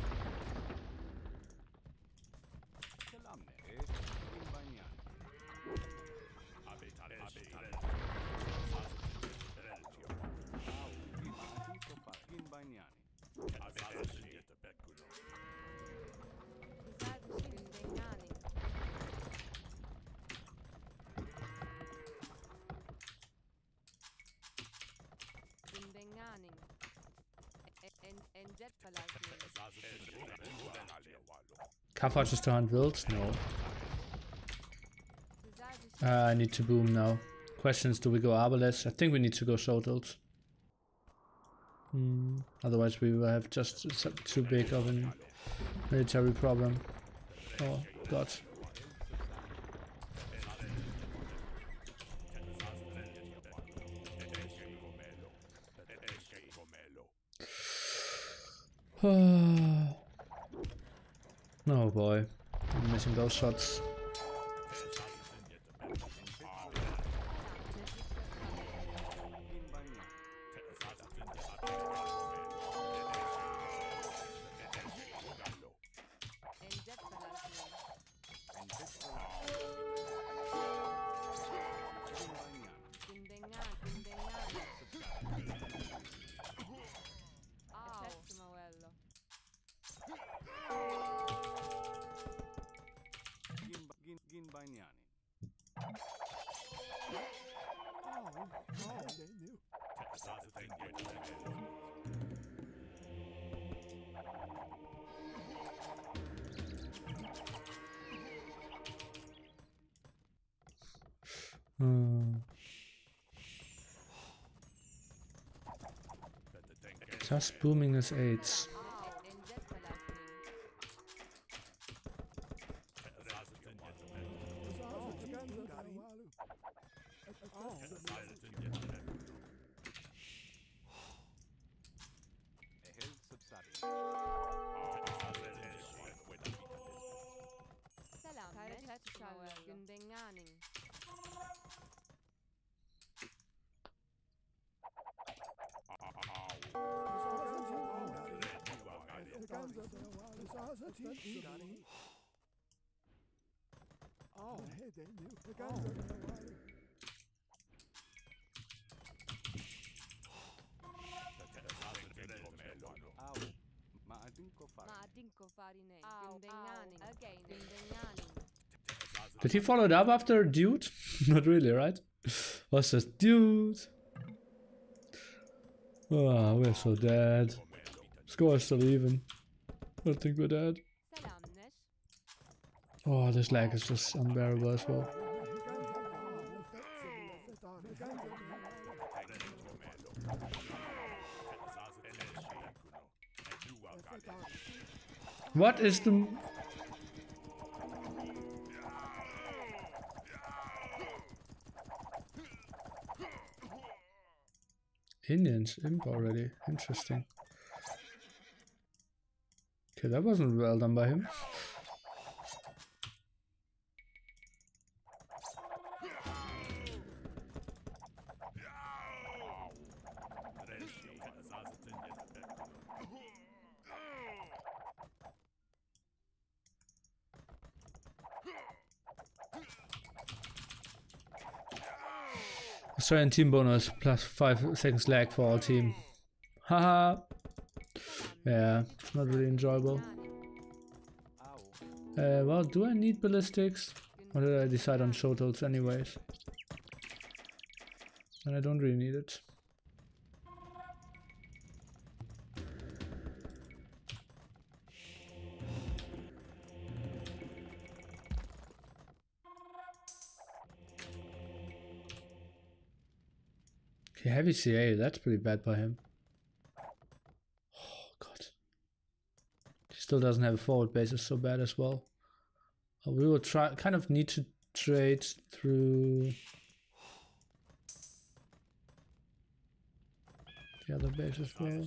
S1: Kafar just to hunt wilds? No. I need to boom now. Questions, do we go Arbalest? I think we need to go shoutouts. Otherwise we will have just too big of a military problem. Oh god. Oh boy, I'm missing those shots. Just booming his aids. Did he follow it up after dude? Not really, right? Was just dude. Oh, we're so dead. Score is still even. I think we're dead. Oh, this lag is just unbearable as well. What is the... Indians imp already. Interesting. Okay, that wasn't well done by him. Australian team bonus plus 5 seconds lag for our team. Haha. Yeah, it's not really enjoyable. Well, do I need ballistics? Or did I decide on shoutouts anyways? and I don't really need it. Okay, heavy CA, that's pretty bad by him. Oh god. He still doesn't have a forward base, it's so bad as well. We will try, kind of need to trade through the other base as well.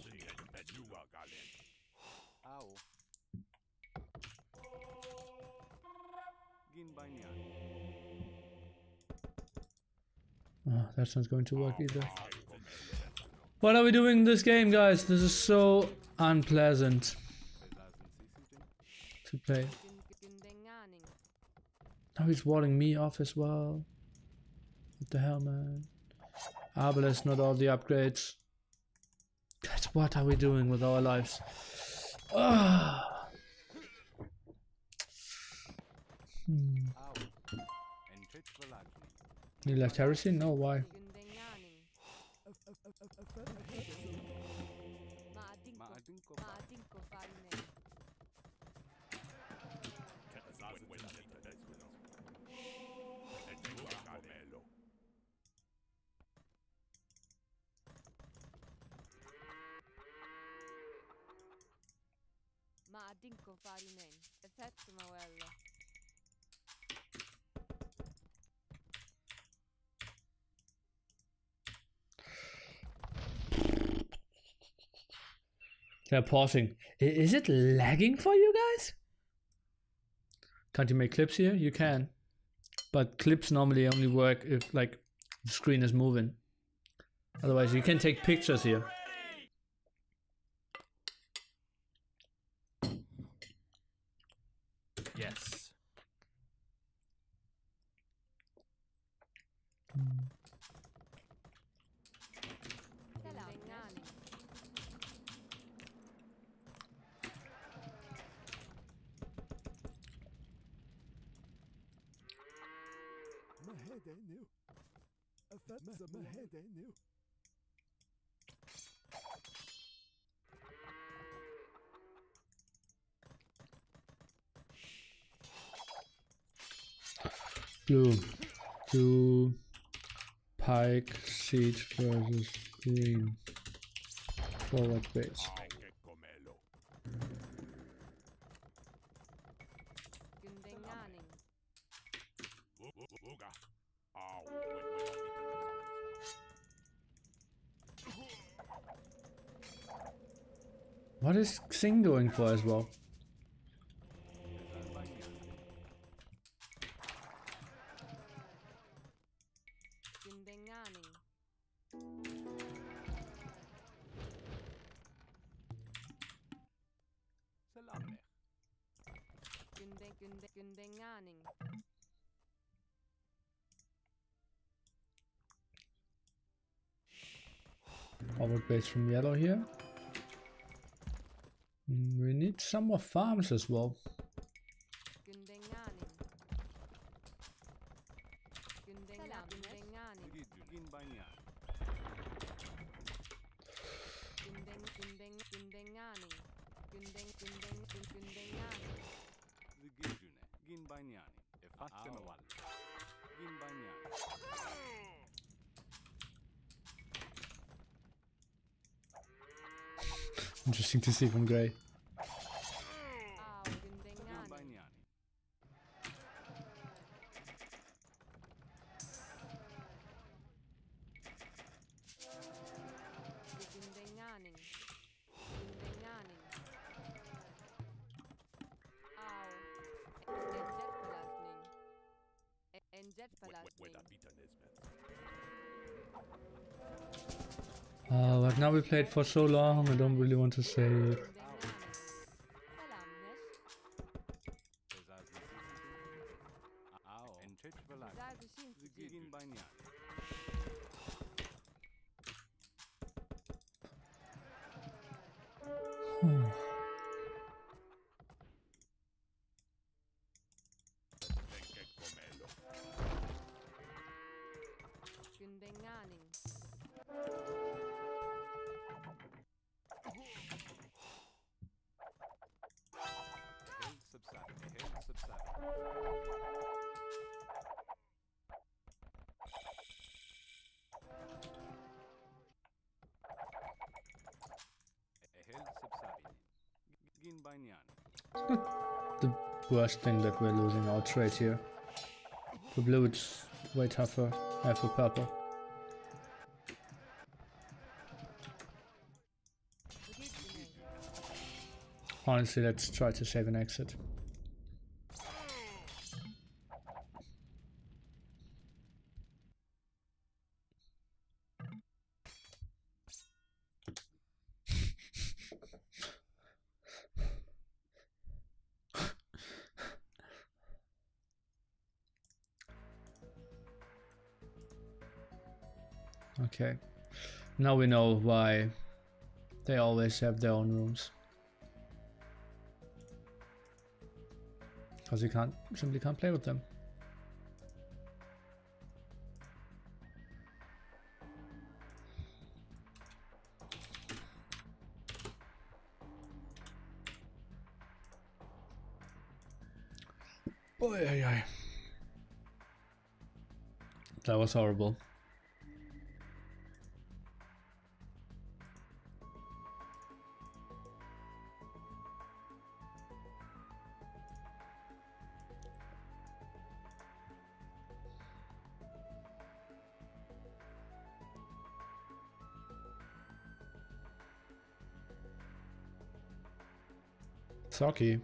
S1: Oh, that's not going to work either. What are we doing in this game, guys? This is so unpleasant to play. Now he's walling me off as well. What the hell, man? Arbalest, not all the upgrades. God, what are we doing with our lives? He left heresy? No, why? They're pausing. Is it lagging for you guys? Can't you make clips here? You can. But clips normally only work if like the screen is moving. Otherwise you can take pictures here.
S2: Yes.
S1: Blue. 2 Pike Siege versus green. Forward base. What is Xing going for as well? Forward base from yellow here. We need some more farms as well. Interesting to see from Grey. But now we played for so long, I don't really want to save. The worst thing that we're losing our trade here. For blue it's way tougher, for purple. Honestly, let's try to save an exit. Okay, now we know why they always have their own rooms. Because you simply can't play with them. Boy, that was horrible. Socky.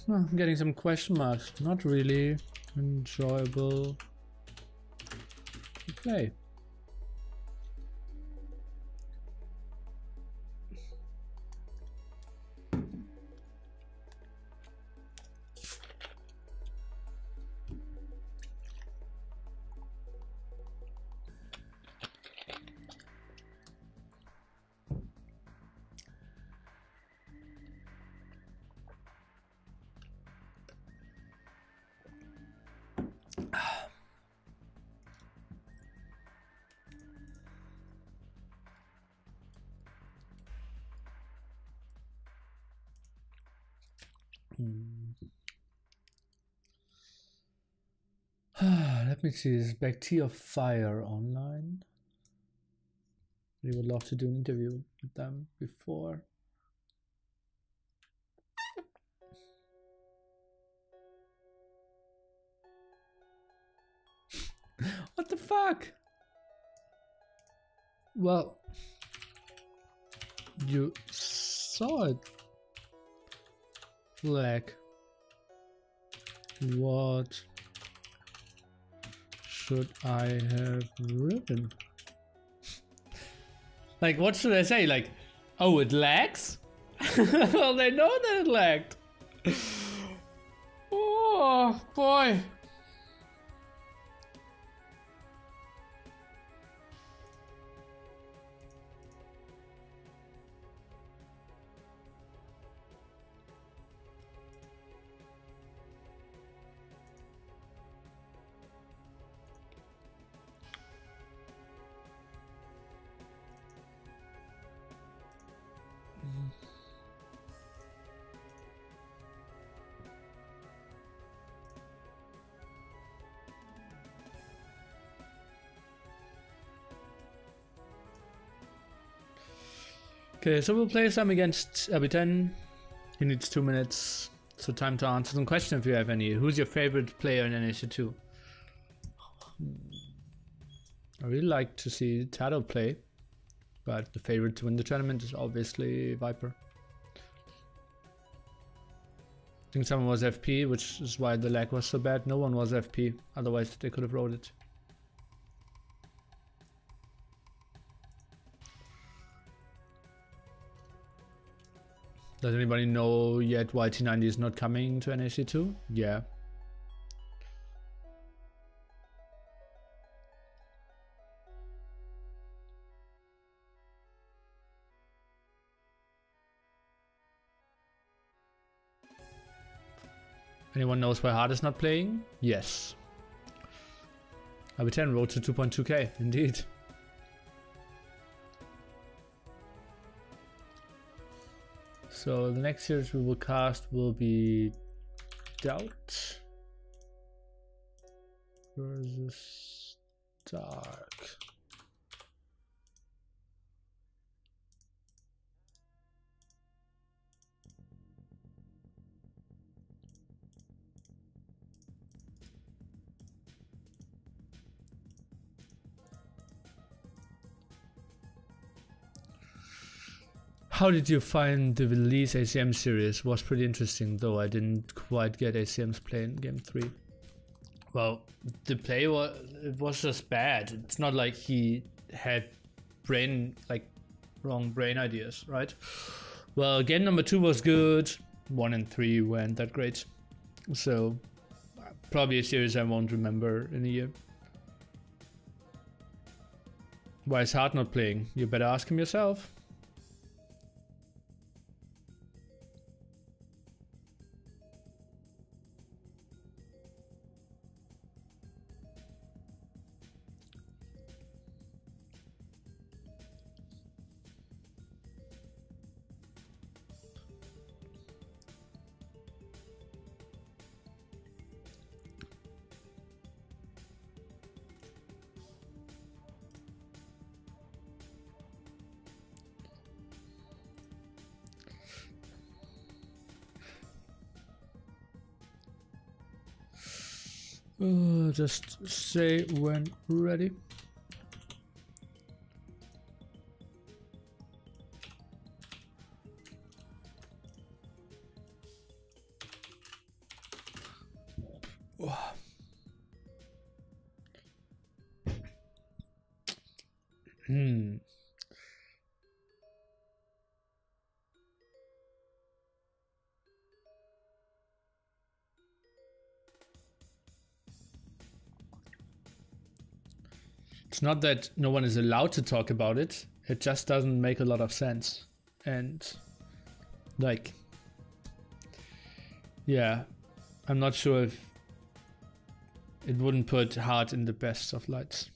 S1: I'm getting some question marks. Not really enjoyable to play. Let me see, is Back of Fire online? We would love to do an interview with them before. What the fuck? Well, you saw it. Flag. What should I have written? Like, what should I say? Like, oh, it lags? Well, they know that it lagged. Oh, boy. Okay, so we'll play some against LB10. He needs 2 minutes, so time to answer some questions if you have any. Who's your favorite player in NAC2? I really like to see TaToH play, but the favorite to win the tournament is obviously Viper. I think someone was FP, which is why the lag was so bad. No one was FP, otherwise they could have rolled it. Does anybody know yet why T90 is not coming to NAC2? Yeah. Anyone knows why Hard is not playing? Yes. RB10 road to 2.2k, indeed. So the next series we will cast will be Doubt versus Dark. How did you find the Villese ACM series? Was pretty interesting, though I didn't quite get ACM's play in game 3. Well, the play was just bad. It's not like he had wrong brain ideas, right? Well, game number 2 was good. 1 and 3 weren't that great. So probably a series I won't remember in a year. Why is Hard not playing? You better ask him yourself. Just say when ready. It's not that no one is allowed to talk about it, it just doesn't make a lot of sense. And like, yeah, I'm not sure if it wouldn't put Hard in the best of lights.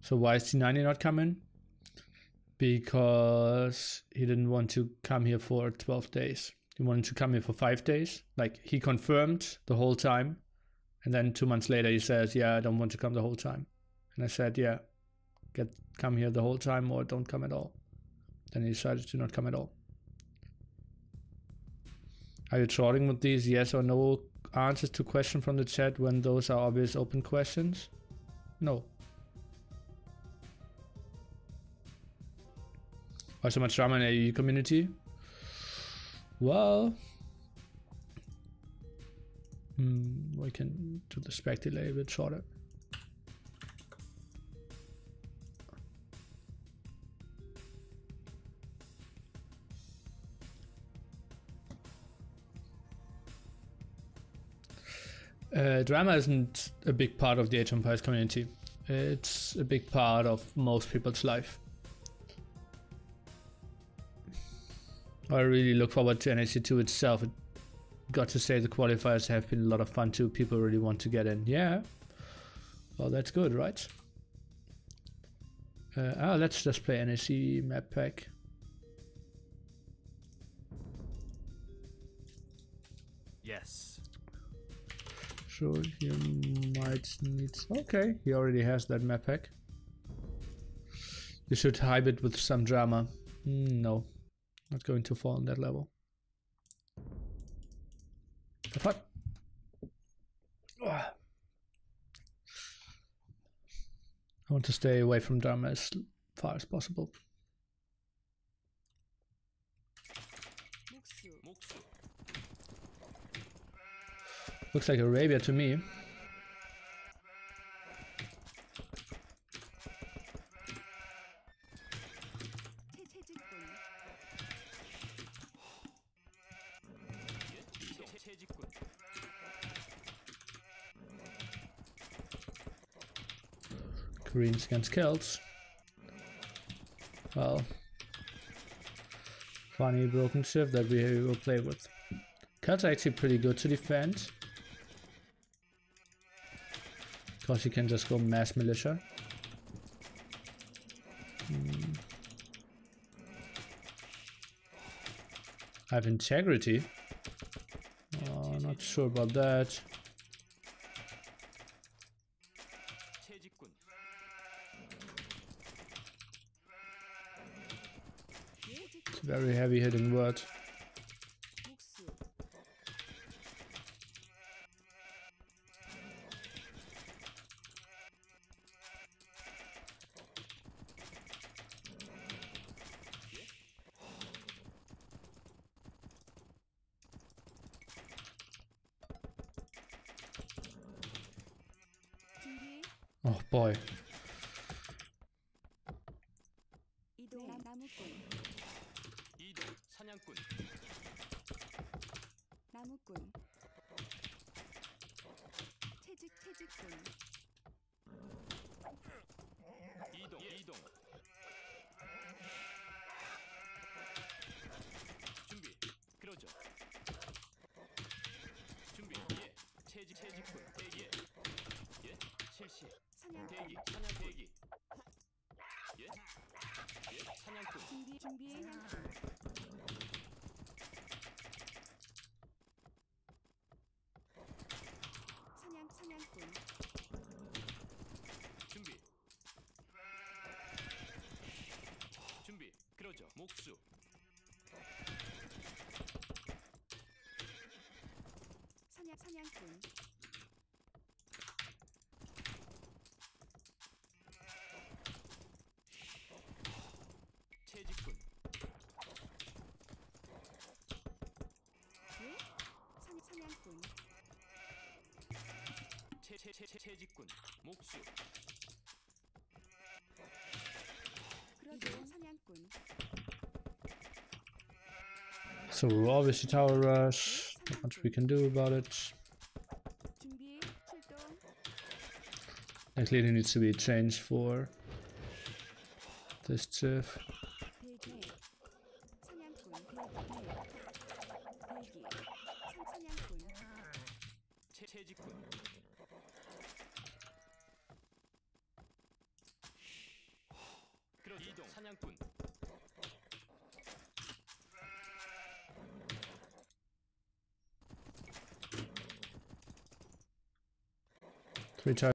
S1: So why is T90 not coming? Because he didn't want to come here for 12 days. He wanted to come here for 5 days. Like, he confirmed the whole time. And then 2 months later he says, yeah, I don't want to come the whole time. And I said, yeah, come here the whole time or don't come at all. Then he decided to not come at all. Are you trolling with these yes or no answers to questions from the chat when those are obvious open questions? No. Why so much drama in the AE community? Well, we can do the spec delay a bit shorter. Drama isn't a big part of the ZeroEmpires community. It's a big part of most people's life. I really look forward to NAC2 itself. Got to say the qualifiers have been a lot of fun too. People really want to get in. Yeah. Well, that's good, right? Let's just play NAC map pack. Yes. Sure, you might need... Okay, he already has that map pack. You should hype it with some drama. No, not going to fall on that level. Have fun. I want to stay away from drama as far as possible. Looks like Arabia to me. Koreans against Celts. Well, funny broken shift that we will play with. Cats are actually pretty good to defend. Because you can just go mass militia. I have integrity. Oh, not sure about that. It's a very heavy hitting word. Oh boy.
S2: 채직군 목수
S1: So obviously tower rush, not much we can do about it. There clearly needs to be a change for this Chief.
S2: 이동 사냥꾼
S1: Three